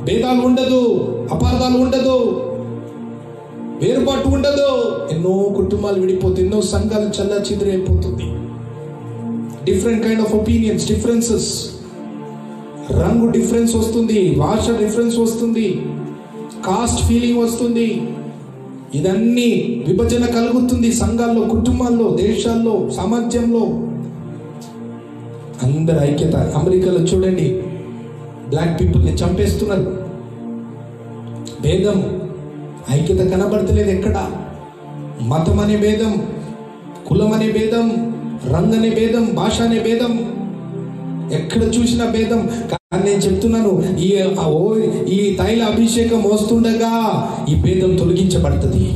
భేదాలు ఉండదు, అపార్థాలు ఉండదు, వేరుపాటు ఉండదు. ఎన్నో కుటుంబాలు విడిపోతుంది, ఎన్నో సంఘాలు చల్లాచెదురైపోతుంది. Different kind of opinions, differences, రంగు డిఫరెన్స్ వస్తుంది, భాష డిఫరెన్స్ వస్తుంది, కాస్ట్ ఫీలింగ్ వస్తుంది. ఇదన్నీ విభజన కలుగుతుంది సంఘాల్లో, కుటుంబాల్లో, దేశాల్లో, సమాజంలో. అందరు ఐక్యత. అమెరికాలో చూడండి, బ్లాక్ పీపుల్ని చంపేస్తున్నారు. భేదం, ఐక్యత కనబడతలేదు ఎక్కడ. మతం అనే భేదం, కులం అనే భేదం, రంగు అనే భేదం, భాష అనే భేదం, ఎక్కడ చూసిన భేదం. కానీ నేను చెప్తున్నాను, ఈ తైల అభిషేకం వస్తుండగా ఈ భేదం తొలగించబడుతుంది,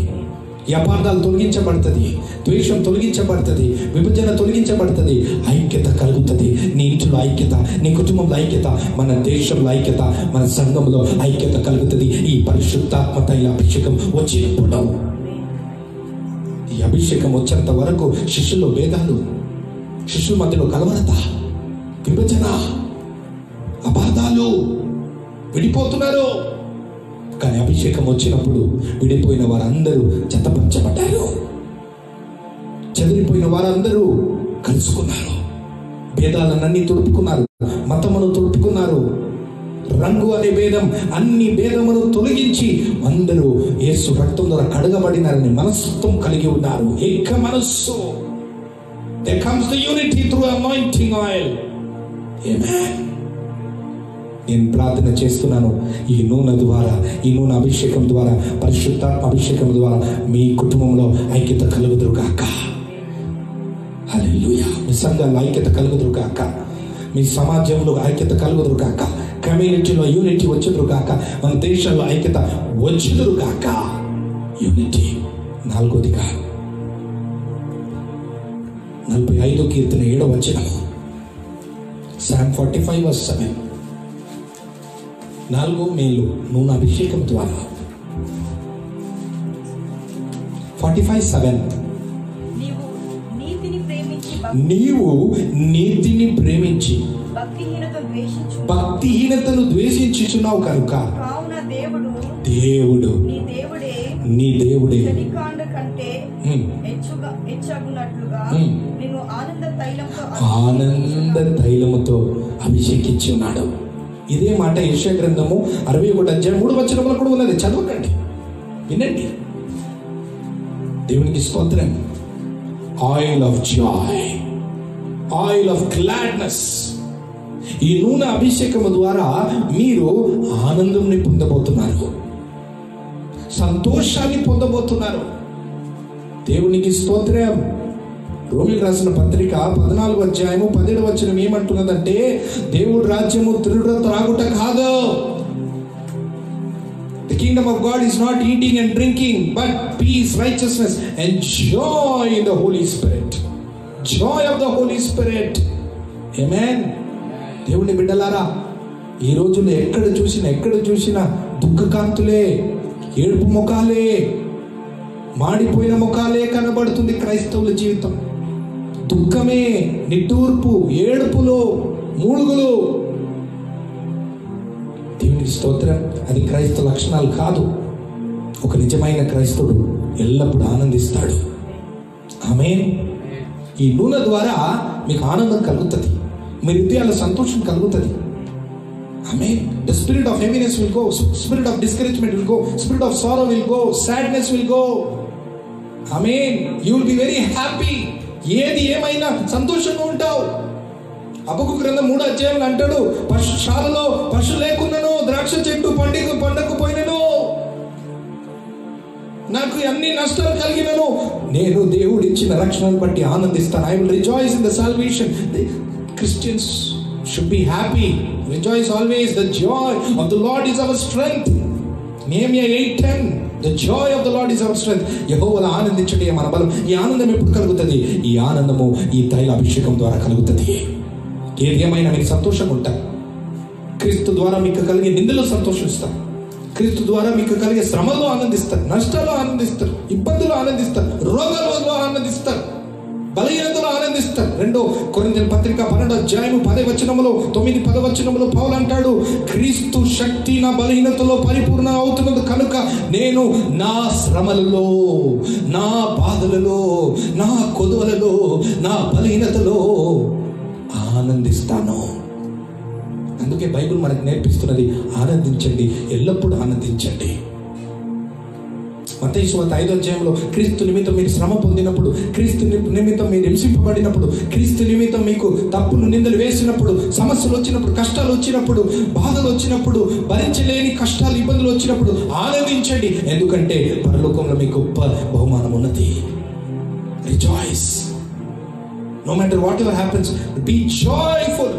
ఈ అపార్థాలు తొలగించబడుతుంది, ద్వేషం తొలగించబడుతుంది, విభజన తొలగించబడుతుంది, ఐక్యత కలుగుతుంది. నీ ఇంట్లో ఐక్యత, నీ కుటుంబంలో ఐక్యత, మన దేశంలో ఐక్యత, మన సంఘంలో ఐక్యత కలుగుతుంది. ఈ పరిశుద్ధాత్మ తైల అభిషేకం వచ్చినప్పుడు, ఈ అభిషేకం వచ్చేంత వరకు శిష్యుల్లో భేదాలు, శిష్యుల మధ్యలో కలవరత, విభజన, అపార్థాలు, విడిపోతున్నారు. కానీ అభిషేకం వచ్చినప్పుడు విడిపోయిన వారందరూ జతపరచబడ్డారు, చెదిరిపోయిన వారందరూ కలుసుకున్నారు, భేదాలన్నీ తొడుపుకున్నారు, మతమును తొడుపుకున్నారు, రంగు అనే భేదం, అన్ని భేదమును తొలగించి అందరూ యేసు రక్తం ద్వారా కడగబడినారని మనస్తత్వం కలిగి ఉన్నారు, ఏక మనస్సు. There comes the unity through anointing oil. Amen. నేను ప్రార్థన చేస్తున్నాను, ఈ నూనె ద్వారా, ఈ నూనె అభిషేకం ద్వారా, పరిశుద్ధాత్మ అభిషేకం ద్వారా మీ కుటుంబంలో ఐక్యత కలుగుదురు గాక. హల్లెలూయా. మీ సంఘంలో ఐక్యత కలుగుదురు గాక, మీ సమాజంలో ఐక్యత కలుగుదురు గాక, కమ్యూనిటీలో యూనిటీ వచ్చుదురు గాక, మన దేశంలో ఐక్యత వచ్చుదురు గాక. యూనిటీ. నాలుగోదిగా 45 కీర్తన 7వ వచనం, Psalm 45:7. 4 మేలు నూనె అభిషేకం ద్వారా. 45:7. నీవు నీతిని ప్రేమించి భక్తిహీనతను ద్వేషించుచున్నావు కనుక దేవుడు నీ దేవుడే ఆనంద తైలముతో అభిషేకించి ఉన్నాడు. ఇదే మాట యెషయా గ్రంథము 61:3 కూడా ఉన్నది. చదవకండి, వినండి. దేవునికి స్తోత్రం. Oil of Joy, oil of gladness. ఈ నూనె అభిషేకము ద్వారా మీరు ఆనందంని పొందబోతున్నారు, సంతోషాన్ని పొందబోతున్నారు. దేవునికి స్తోత్రం. రోమిలకు రాసిన పత్రిక 14:17 ఏమంటున్నదంటే, దేవుడు రాజ్యము తినుట త్రాగుట కాదు. The kingdom of God is not eating and drinking, but peace, righteousness and joy in the Holy Spirit. Joy of the Holy Spirit. Amen. దేవుని బిడ్డలారా, ఈ రోజుల్లో ఎక్కడ చూసినా దుఃఖకాంతులే, ఏడుపు ముఖాలే, మాడిపోయిన ముఖాలే కనబడుతుంది. క్రైస్తవుల జీవితం దుఃఖమే, నిట్టూర్పు, ఏడుపులు, మూలుగులు. దేవునికి స్తోత్రం. అది క్రైస్తవ లక్షణాలు కాదు. ఒక నిజమైన క్రైస్తవుడు ఎల్లప్పుడూ ఆనందిస్తాడు. ఆమేన్. ఈ నూనె ద్వారా మీకు ఆనందం కలుగుతుంది, మీ హృదయాల సంతోషం కలుగుతుంది. ఆమేన్. The spirit of heaviness will go, spirit of discouragement will go, spirit of sorrow will go, sadness will go. Amen. You will be very happy. ఏది ఏమైనా సంతోషంగా ఉంటావు. హబక్కూకు గ్రంథం 3వ అధ్యాయంలో అంటాడు, పశుశాలలో పశు లేకున్నను, ద్రాక్ష చెట్టు పండకపోయినను, నాకు అన్ని నష్టాలు కలిగినను, నేను దేవుడు ఇచ్చిన రక్షణను బట్టి ఆనందిస్తాను. I will rejoice in the salvation. The Christians should be happy. Rejoice always. The joy of the Lord is our strength. Nehemiah 8:10 The joy of the Lord is our strength. యెహోవాలో ఆనందించుటే మన బలం. ఈ ఆనందం ఎప్పుడు కలుగుతుంది? ఈ ఆనందము ఈ తైల అభిషేకం ద్వారా కలుగుతుంది. ఏది ఏమైనా మీకు సంతోషంగా ఉంటారు. క్రీస్తు ద్వారా మీకు కలిగే నిందలో సంతోషిస్తారు. క్రీస్తు ద్వారా మీకు కలిగే శ్రమలో ఆనందిస్తారు, నష్టాల్లో ఆనందిస్తారు, ఇబ్బందులు ఆనందిస్తారు, రోగాలలో ఆనందిస్తారు, బలహీనతలో ఆనందిస్తారు. 2 కొరింథీయుల పత్రిక 12వ అధ్యాయము 10వ వచనములో 9-10వ వచనములో పౌలు అంటాడు, క్రీస్తు శక్తి నా బలహీనతలో పరిపూర్ణ అవుతున్నది కనుక నేను నా శ్రమలలో, నా బాధలలో, నా కొదువలలో, నా బలహీనతలో ఆనందిస్తాను. అందుకే బైబిల్ మనకు నేర్పిస్తున్నది, ఆనందించండి, ఎల్లప్పుడూ ఆనందించండి. మత్తయి సువార్త 5వ అధ్యాయంలో క్రీస్తు నిమిత్తం మీరు శ్రమ పొందినప్పుడు, క్రీస్తు నిమిత్తం మీరు హింసింపబడినప్పుడు, క్రీస్తు నిమిత్తం మీకు తప్పులు నిందలు వేసినప్పుడు, సమస్యలు వచ్చినప్పుడు, కష్టాలు వచ్చినప్పుడు, బాధలు వచ్చినప్పుడు, భరించలేని కష్టాలు ఇబ్బందులు వచ్చినప్పుడు ఆనందించండి, ఎందుకంటే పరలోకంలో మీకు గొప్ప బహుమానం ఉన్నది. Rejoice no matter what ever happens, be joyful.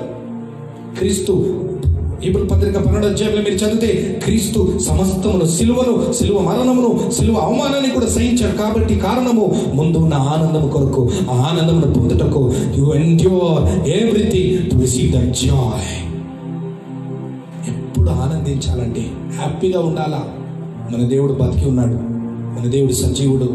క్రీస్తు హెబ్రీ పత్రిక 12వ అధ్యాయంలో మీరు చదివితే క్రీస్తు సమస్తమును, సిలువ మరణమును, సిలువ అవమానాన్ని కూడా సహించారు. కాబట్టి కారణము ముందు ఉన్న ఆనందము కొరకు, ఆ ఆనందమును పొందుటకు you endure everything to receive that Joy. ఎప్పుడు ఆనందించాలంటే హ్యాపీగా ఉండాలా. మన దేవుడు బతికి ఉన్నాడు, మన దేవుడు సజీవుడు.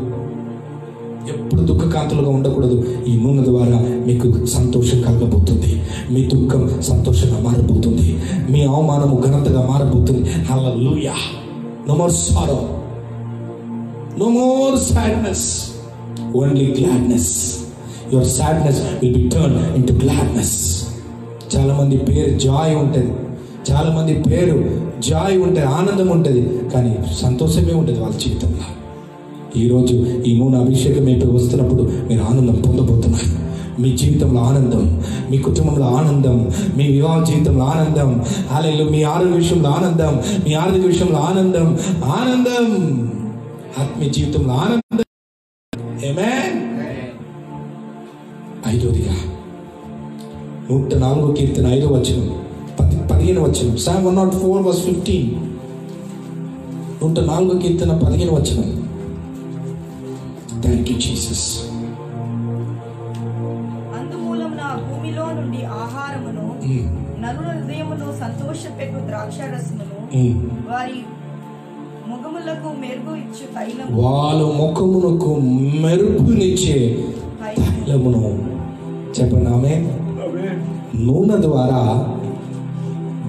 ఎప్పుడు దుఃఖకాంతులుగా ఉండకూడదు. ఈ నూనె ద్వారా మీకు సంతోషం కలగబోతుంది, మీ దుఃఖం సంతోషంగా మారబోతుంది, మీ అవమానము ఘనతగా మారబోతుంది. Hallelujah. No more sorrow, no more sadness, only gladness. Your sadness will be turn into gladness. చాలా మంది పేరు జాయ్ ఉంటుంది, చాలా మంది పేరు జాయ్ ఉంటుంది, ఆనందం ఉంటుంది, కానీ సంతోషమే ఉంటుంది వాళ్ళ జీవితంలో. ఈరోజు ఈ నూనె అభిషేకం ఇప్పుడు వస్తున్నప్పుడు మీరు ఆనందం పొందబోతున్నారు. మీ జీవితంలో ఆనందం, మీ కుటుంబంలో ఆనందం, మీ వివాహ జీవితంలో ఆనందం, హల్లెలూయా, మీ ఆరోగ్య విషయంలో ఆనందం, మీ ఆర్థిక విషయంలో ఆనందం, ఆత్మీయ జీవితంలో ఆనందం. ఆమేన్. 5వదిగా 104వ కీర్తన 5వ వచనం 15వ వచనం, Psalm 104:15. 104వ కీర్తన 15వ వచనం. Thank you Jesus. అందుమూలమున భూమిలో నుండి ఆహారమును, నరుల హృదయమును సంతోషపెట్టు ద్రాక్షారసమును, వారి ముఖములకు మెరుగు ఇచ్చు తైలము, వాళ్ళ ముఖమునకు మెరుగునిచ్చే తైలమును. చెప్పండి ఆమేన్. నూనె ద్వారా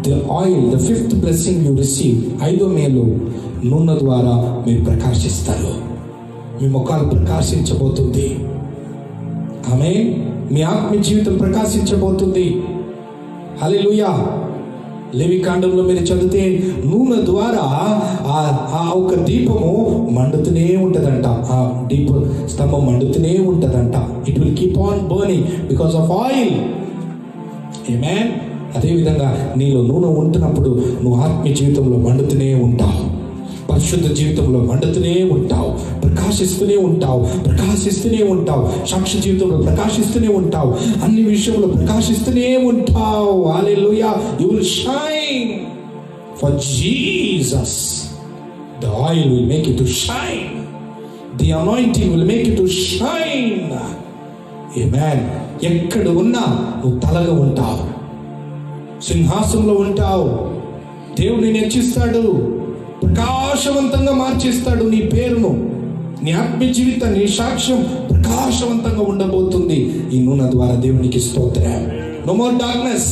the oil, the 5th blessing you receive, 5వ మేలు నూనె ద్వారా మీరు ప్రకాశిస్తారు. మీ ముఖాలు ప్రకాశించబోతుంది. ఆమేన్. మీ ఆత్మీయ జీవితం ప్రకాశించబోతుంది. హల్లెలూయా. లేవికాండంలో మీరు చదివితే నూనె ద్వారా ఆ ఒక దీపము మండుతూనే ఉంటదంట, ఆ దీప స్తంభం మండుతూనే ఉంటదంట. It will keep on burning because of oil. Amen. అదేవిధంగా నీలో నూనె ఉంటున్నప్పుడు నువ్వు ఆత్మీయ జీవితంలో మండుతూనే ఉంటావు, పరిశుద్ధ జీవితంలో మండుతూనే ఉంటావు, ప్రకాశిస్తూనే ఉంటావు, ప్రకాశిస్తూనే ఉంటావు, సాక్షి జీవితంలో ప్రకాశిస్తూనే ఉంటావు, అన్ని విషయంలో ప్రకాశిస్తూనే ఉంటావు. Hallelujah. You will shine for Jesus. The oil will make you to shine. The anointing will make you to shine. Amen. ఎక్కడ ఉన్నా నువ్వు తలగా ఉంటావు, సింహాసనంలో ఉంటావు. దేవుడు నిన్ను హెచ్చిస్తాడు, ప్రకాశవంతంగా మార్చేస్తాడు. నీ పేరును, నీ ఆత్మీయ జీవితం, నీ సాక్ష్యం ప్రకాశవంతంగా ఉండబోతుంది ఈ నూనె ద్వారా. దేవునికి స్తోత్రం. No more darkness.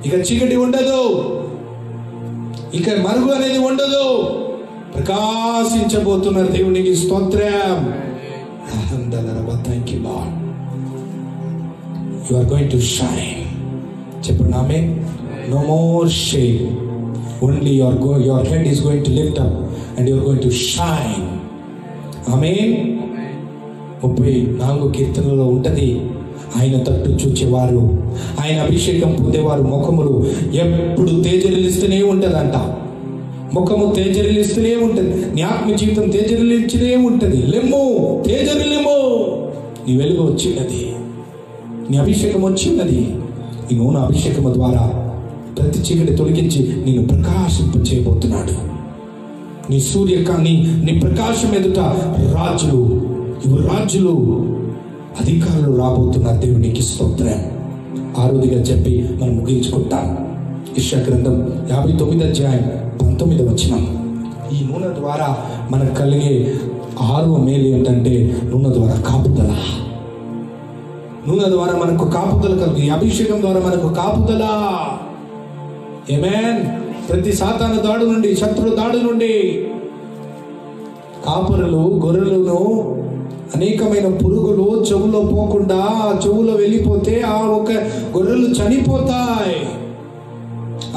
ఇక చీకటి ఉండదు, ఇక మరుగు అనేది ఉండదు. ప్రకాశించబోతున్నారు. దేవునికి స్తోత్రం. Thank you lord. You are going to shine. చెప్పండి amen. No more shame. Only your head is going to lift up and you are going to shine. ఆమేన్. 34వ కీర్తనలో ఉంటది, ఆయన తట్టు చూచేవారు, ఆయన అభిషేకం పొందేవారు ముఖములు ఎప్పుడు తేజరిల్లిస్తూనే ఉంటదంట. ముఖము తేజరిల్లిస్తూనే ఉంటది. నీ ఆత్మ జీవితం తేజరిల్లిస్తూనే ఉంటది. లెమ్ము, తేజరిల్లిము. నీ వెలుగు వచ్చినది, నీ అభిషేకం వచ్చినది. ఈ నూనె అభిషేకము ద్వారా ప్రతి చీకటి తొలగించి నిన్ను ప్రకాశింప చేయబోతున్నాడు. నీ సూర్యకాన్ని నీ ప్రకాశం ఎదుట రాజులు, యువరాజులు, అధికారులు రాబోతున్నారు. దేవునికి స్తోత్రం. ఆరోదిగా చెప్పి మనం ముగించుకుంటాం. యెషయా గ్రంథం 59వ అధ్యాయం 19వ వచనం. ఈ నూనె ద్వారా మనకు కలిగే 6వ మేలు ఏంటంటే నూనె ద్వారా కాపుదల. నూనె ద్వారా మనకు కాపుదల కలిగి, అభిషేకం ద్వారా మనకు కాపుదల. ఆమేన్. ప్రతి సాతాను దాడు నుండి, శత్రు దాడు నుండి కాపరులు గొర్రెలను అనేకమైన పురుగులు చెవులో పోకుండా, చెవులో వెళ్ళిపోతే ఆ ఒక గొర్రెలు చనిపోతాయి.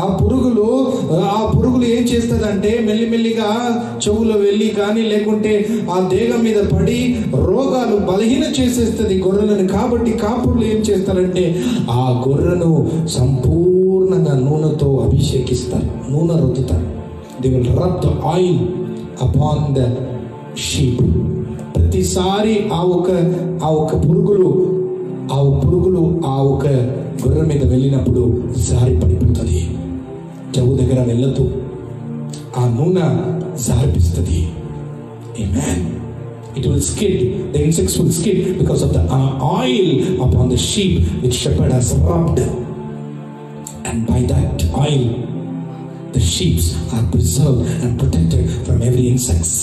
ఆ పురుగులు ఏం చేస్తుందంటే మెల్లిమెల్లిగా చెవులో వెళ్ళి కానీ లేకుంటే ఆ దేహ మీద పడి రోగాలు బలహీన చేసేస్తుంది గొర్రెలను. కాబట్టి కాపురులు ఏం చేస్తారంటే ఆ గొర్రెను సంపూర్ణంగా నూనెతో అభిషేకిస్తారు, నూనె రుద్దుతారు. They will rub the oil upon the sheep. ప్రతిసారి ఆ ఒక పురుగులు ఆ ఒక గొర్రె మీద వెళ్ళినప్పుడు జారి పడిపోతుంది. చెవు దగ్గర వెళ్ళదు, ఆ నూనె జారిపిస్తుంది. Amen. It will skid. The insects will skid because of the oil upon the sheep which shepherd has rubbed. And by that oil, the sheep are preserved and protected from every insects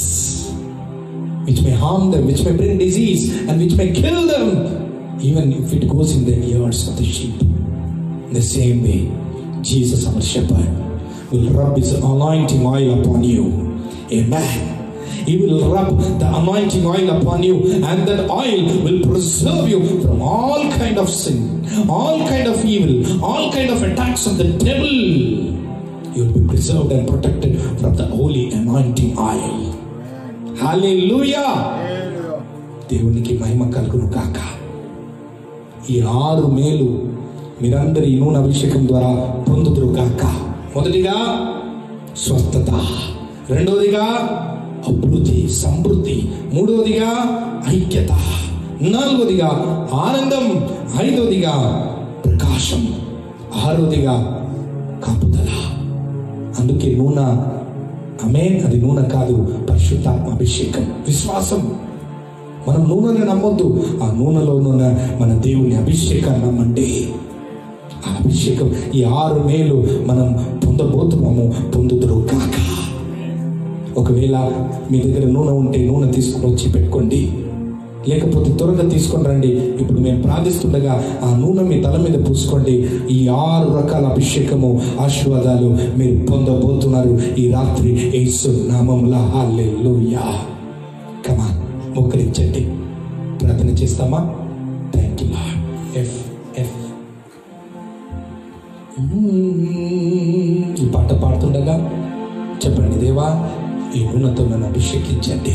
which may harm them, which may bring disease, and which may kill them, even if it goes in the ears of the sheep. In the same way, Jesus, our shepherd, will rub his anointing oil upon you. Amen. He will rub the anointing oil upon you, and that oil will preserve you from all kind of sin, all kind of evil, all kind of attacks of the devil. You will be preserved and protected from the holy anointing oil. Hallelujah. దేవునికి మహిమ కలుగును గాక. ఈ 6 మేలు మీరందరూ ఈ నూనె అభిషేకం ద్వారా పొందుదురు గాక. మొదటిగా స్వస్థత, రెండవదిగా అభివృద్ధి, సమృద్ధి, మూడవదిగా ఐక్యత, నాలుగవదిగా ఆనందం, ఐదవదిగా ప్రకాశం, ఆరవదిగా కాపుదల. అందుకే నూనె, ఆమేన్, అది నూనె కాదు, పరిశుద్ధాత్మ అభిషేకం. విశ్వాసం. మనం నూనెని నమ్మొద్దు, ఆ నూనెలో మన దేవుని అభిషేకాన్ని నమ్మండి. ఆ అభిషేకం, ఈ 6 మేలు మనం పొందబోతున్నాము. పొందుదురు కాక. ఒకవేళ మీ దగ్గర నూనె ఉంటే నూనె తీసుకుని వచ్చి పెట్టుకోండి, లేకపోతే త్వరగా తీసుకొని రండి. ఇప్పుడు మేము ప్రార్థిస్తుండగా ఆ నూనె మీ తల మీద పూసుకోండి. ఈ 6 రకాల అభిషేకము, ఆశీర్వాదాలు మీరు పొందబోతున్నారు ఈ రాత్రి యేసు నామములో. హల్లెలూయా. కమాన్, మోకరించండి, ప్రార్థన చేస్తామా? Thank you lord. ఈ పాట పాడుతుండగా చెప్పండి, దేవా ఈ నూనెతో నన్ను అభిషేకించండి.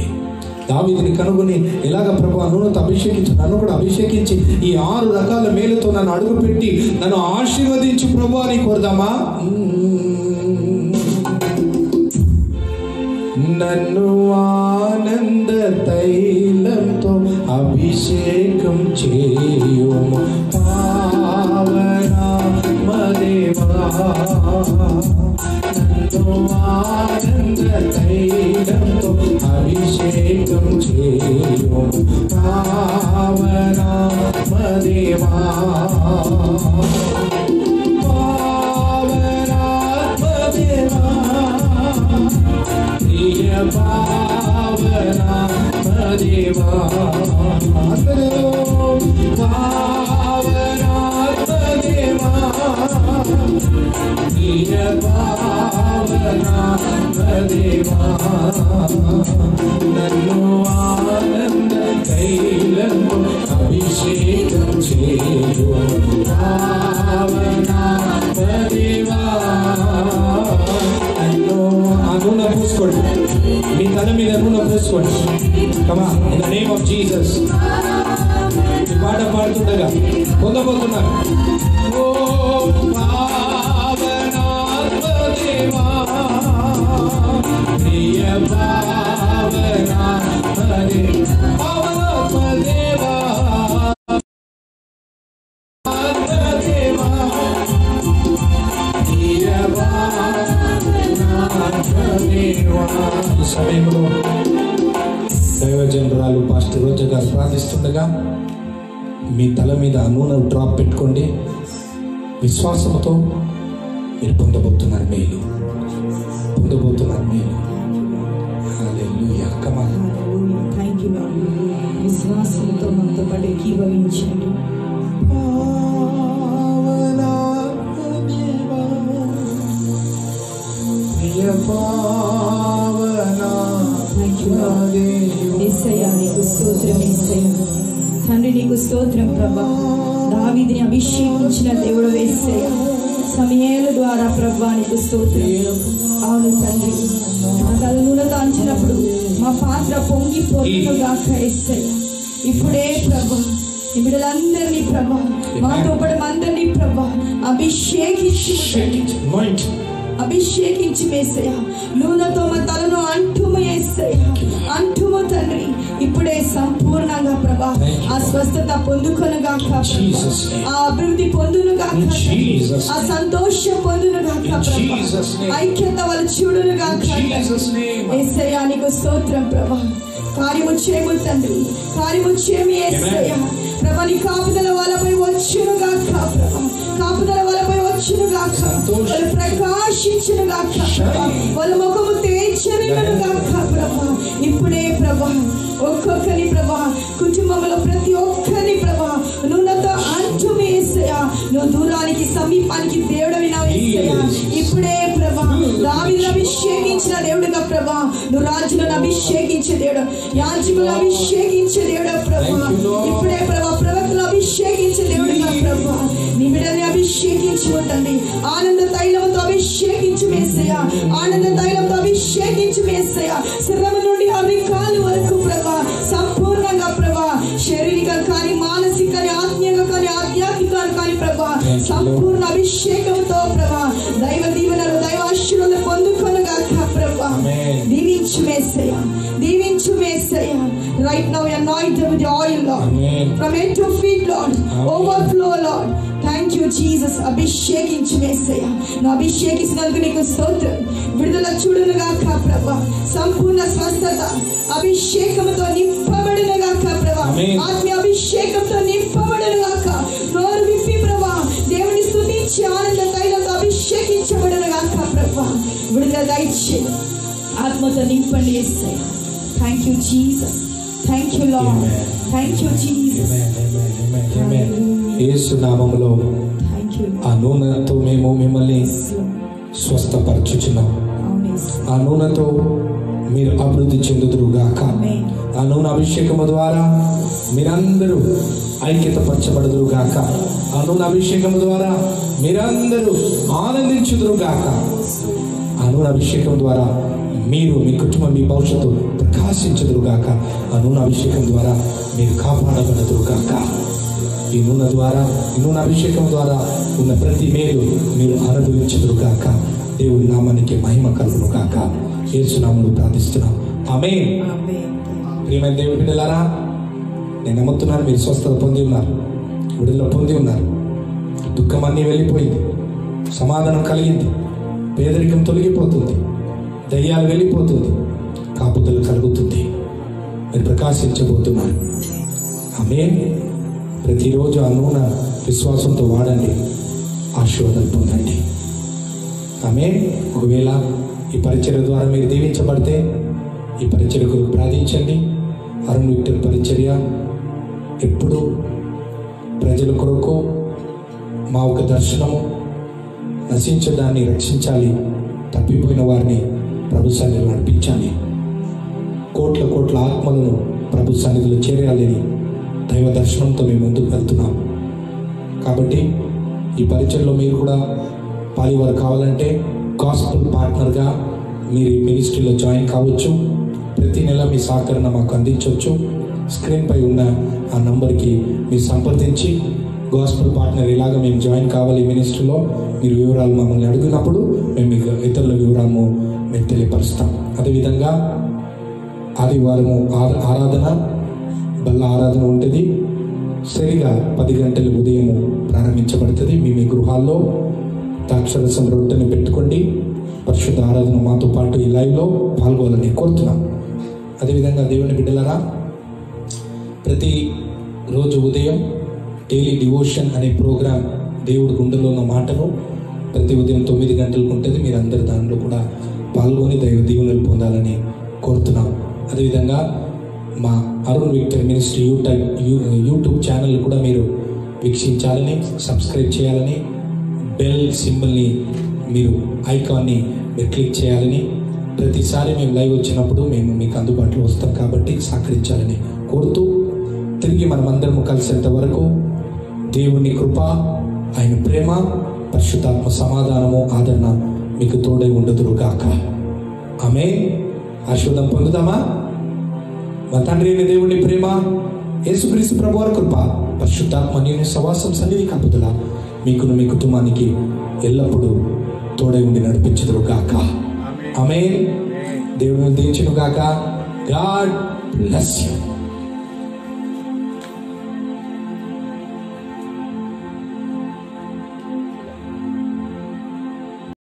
దావీదుని కనుగొని ఎలాగ ప్రభువా నూనెతో అభిషేకించు, నన్ను కూడా అభిషేకించి ఈ 6 రకాల మేలుతో నన్ను అడుగుపెట్టి నన్ను ఆశీర్వదించు ప్రభువా అని కోరుదామా? నన్ను ఆనంద తైలంతో అభిషేకం చేయుము పావనాత్మదేవా. నన్ను ఆనంద తైలంతో అభిషేకం చేయుము పావనాత్మదేవా. పావనాత్మదేవా, ప్రియ పావనాత్మదేవా, పావనాత్మదేవా, ప్రియ పావనాత్మదేవా. నన్ను ఆనంద తైలంతో అభిషేకం చేయు పావనాత్మదేవా. నూనె పూసుకోండి, మీ తల మీద నూనె పూసుకోండి. కమా, in the name of Jesus. ఈ పాట పాడుతుండగా పొందబోతున్నారు. ఓ పావనాత్మదేవా, ప్రియ పావనాత్మదేవా, ఈ సమయంలో దైవజనురాలు పాస్టర్ రోజా గారు ప్రార్థిస్తుండగా మీ తల మీద నూనె డ్రాప్ పెట్టుకోండి. విశ్వాసంతో మీరు పొందబోతున్నారు మేలు, పొందబోతున్నారు మేలు. Hallelujah. Come on. Thank you lord. విశ్వాసంతో మనతో పాటు ఏకీభవించండి. యేసయ్యా నీకు స్తోత్రం. యేసయ్యా తండ్రి నీకు స్తోత్రం ప్రభా. దావీదుని అభిషేకించిన దేవుడు యేసయ్యా, సమూయేలు ద్వారా ప్రభా నీకు స్తోత్రం. అవును తండ్రి, మా తల నూనె తాంచినప్పుడు మా పాత్ర పొంగిపోతుగాక యేసయ్యా. ఇప్పుడే ప్రభా నీ బిడ్డలందరినీ ప్రభా, మాతో పాటు అందరినీ ప్రభా అభిషేకించి యేసయ్యా, నూనెతో మా తలను అంటుము యేసయ్యా, అంటుము తండ్రి. ఇప్పుడే సంపూర్ణంగా ప్రభా ఆ స్వస్థత పొందుకొనుగాక, ఆ అభివృద్ధి పొందునుగాక, ఆ సంతోషం పొందునుగాక, ఐక్యత వాళ్ళు చూడునుగాక. యేసయ్యా నీకు స్తోత్రం ప్రభా. కార్యము చేయము తండ్రి, కార్యము చేయము యేసయ్యా. ప్రభా నీ కాపుదల వాళ్ళపై వచ్చునుగాక, ప్రభా కాపుదల వాళ్ళపై వచ్చునుగాక, వాళ్ళు ప్రకాశించునుగాక, వాళ్ళ ముఖము తేజరిల్లునుగాక ప్రభా. ఇప్పుడే ప్రభా ఒక్కొక్కరి ప్రభా కుటుంబంలో ప్రతి ఒక్కరిని ప్రభా నూనెతో అంటుము యేసయ్యా. నువ్వు దూరానికి సమీపానికి దేవుడవినావు యేసయ్యా. ఇప్పుడే ప్రభా దావీదును అభిషేకించిన దేవుడుగా ప్రభా, నువ్వు రాజులను అభిషేకించే దేవుడు, యాజకులను అభిషేకించే దేవుడు ప్రభా. ఇప్పుడే ప్రభా ప్రవక్తలను అభిషేకించే దేవుడుగా ప్రభా నీ బిడ్డని అభిషేకించి ఉండండి. ఆనంద తైలంతో అభిషేకించి యేసయ్యా, ఆనంద తైలంతో అభిషేకించి యేసయ్యా. శరీరం నుండి అరికాలు వరకు ప్రభా సంపూర్ణంగా ప్రభా, శారీరక కానీ మానసిక కానీ ఆత్మీయంగా కానీ ఆధ్యాత్మిక కానీ ప్రభా సంపూర్ణ అభిషేకంతో ప్రభా దైవ దీవెనలు దైవ ఆశీర్వాదాలు పొందుకొనుగాక ప్రభా. దీవించు యేసయ్యా, దీవించు యేసయ్యా. Right now you anoint them with your oil, Lord. From head to feet, Lord. Overflow, Lord. Thank you, Jesus. అభిషేకించు యేసయ్యా. నువ్వు అభిషేకించినందుకు నీకు స్తోత్రం. విడుదల చూడునుగాక ప్రభా, సంపూర్ణ స్వస్థత అభిషేకంతో నింపబడునుగాక ప్రభా, ఆత్మీయ అభిషేకంతో నింపబడునుగాక. నోరు విప్పి ప్రభా దేవుని స్తుతించి ఆనంద తైలంతో అభిషేకించబడునుగాక ప్రభా. విడుదల దయచే ఆత్మతో నింపండి యేసయ్యా. Thank you Jesus, thank you lord, thank you Jesus. యేసు నామములో ఆ నూనెతో మేము మిమ్మల్ని స్వస్థపరచుచున్నాం. ఆ నూనెతో మీరు అభివృద్ధి చెందుదురుగాక. ఆ నూనె అభిషేకము ద్వారా మీరందరూ ఐక్యత పరచబడుదురుగాక. ఆ నూనె అభిషేకము ద్వారా మీరందరూ ఆనందించుదురుగాక. ఆ నూనె అభిషేకం ద్వారా మీరు మీ కుటుంబం మీ భవిష్యత్తు ప్రకాశించుదురుగాక. ఆ నూనె అభిషేకం ద్వారా మీరు కాపాడబడుదురుగాక. ఈ నూనె ద్వారా, ఈ నూనె అభిషేకం ద్వారా ఉన్న ప్రతి మేలు మీరు అనుభవించుదురుగాక. దేవుడి నామానికి మహిమ కలుగునుగాక. యేసు నామములో ప్రార్థిస్తున్నాం. ఆమేన్. ప్రియమైన దేవుని బిడ్డలారా, నేను నమ్ముతున్నాను మీరు స్వస్థత పొంది ఉన్నారు, విడుదల పొంది ఉన్నారు. దుఃఖం అన్నీ వెళ్ళిపోయింది, సమాధానం కలిగింది, పేదరికం తొలగిపోతుంది, దయ్యాలు వెళ్ళిపోతుంది, కాపుదల కలుగుతుంది, మీరు ప్రకాశించబోతున్నారు. ఆమేన్. ప్రతిరోజు ఆ నూనె విశ్వాసంతో వాడండి, ఆశీర్వాదాలు పొందండి. ఆమేన్. ఒకవేళ ఈ పరిచర్య ద్వారా మీరు దీవించబడితే ఈ పరిచర్య కొరకు ప్రార్థించండి. అరుణ్ విక్టర్ పరిచర్య ఎప్పుడు ప్రజల కొరకు మా ఒక దర్శనము, నశించడాన్ని రక్షించాలి, తప్పిపోయిన వారిని ప్రభు సన్నిధిలో నడిపించాలి, కోట్ల కోట్ల ఆత్మలను ప్రభు సన్నిధిలో చేరాలని దైవ దర్శనంతో మేము ముందుకు వెళ్తున్నాం. కాబట్టి ఈ పరిచయంలో మీరు కూడా పాలివారు కావాలంటే గాస్పుల్ పార్ట్నర్గా మీరు ఈ మినిస్ట్రీలో జాయిన్ కావచ్చు. ప్రతి నెల మీ సహకరణ మాకు అందించవచ్చు. స్క్రీన్పై ఉన్న ఆ నంబర్కి మీరు సంప్రదించి గాస్పుల్ పార్ట్నర్ ఇలాగ మేము జాయిన్ కావాలి ఈ మినిస్ట్రీలో మీరు వివరాలు మమ్మల్ని అడిగినప్పుడు మేము మీకు ఇతరుల వివరాలను మేము తెలియపరుస్తాం. అదేవిధంగా ఆదివారము ఆరాధన, బల్ల ఆరాధన ఉంటుంది. సరిగా 10 గంటల ఉదయం ప్రారంభించబడుతుంది. మీ మీ గృహాల్లో ద్రాక్షరసం రొట్టెని పెట్టుకోండి, పరిశుద్ధ ఆరాధన మాతో పాటు ఈ లైవ్లో పాల్గొనాలని కోరుతున్నాం. అదేవిధంగా దేవుని బిడ్డలారా, ప్రతి రోజు ఉదయం డైలీ డివోషన్ అనే ప్రోగ్రాం దేవుడి గుండెలో ఉన్న మాటను ప్రతి ఉదయం 9 గంటలకు ఉంటుంది. మీరు అందరు దానిలో కూడా పాల్గొని దైవ దీవెనలు పొందాలని కోరుతున్నాం. అదేవిధంగా మా Arun Victor ministry YouTube channel కూడా మీరు వీక్షించాలని, సబ్స్క్రైబ్ చేయాలని, బెల్ సింబల్ని మీరు ఐకాన్ని మీరు క్లిక్ చేయాలని, ప్రతిసారి మేము లైవ్ వచ్చినప్పుడు మేము మీకు అందుబాటులో వస్తాం కాబట్టి సహకరించాలని కోరుతూ, తిరిగి మనమందరం కలిసేంత వరకు దేవుని కృప, ఆయన ప్రేమ, పరిశుద్ధాత్మ సమాధానము, ఆదరణ మీకు తోడై ఉండుదురుగాక. ఆమేన్. ఆశీర్వాదం పొందుదామా? మా తండ్రి అయిన దేవుని ప్రేమ, యేసుక్రీస్తు ప్రభువారి కృప, పరిశుద్ధాత్మ అన్యోన్య సహవాసం, సన్నిధి కాపుదల మీకును మీ కుటుంబానికి ఎల్లప్పుడూ తోడై ఉండి నడిపించుదురుగాక. ఆమేన్. దేవుని దీవించునుగాక. God bless you.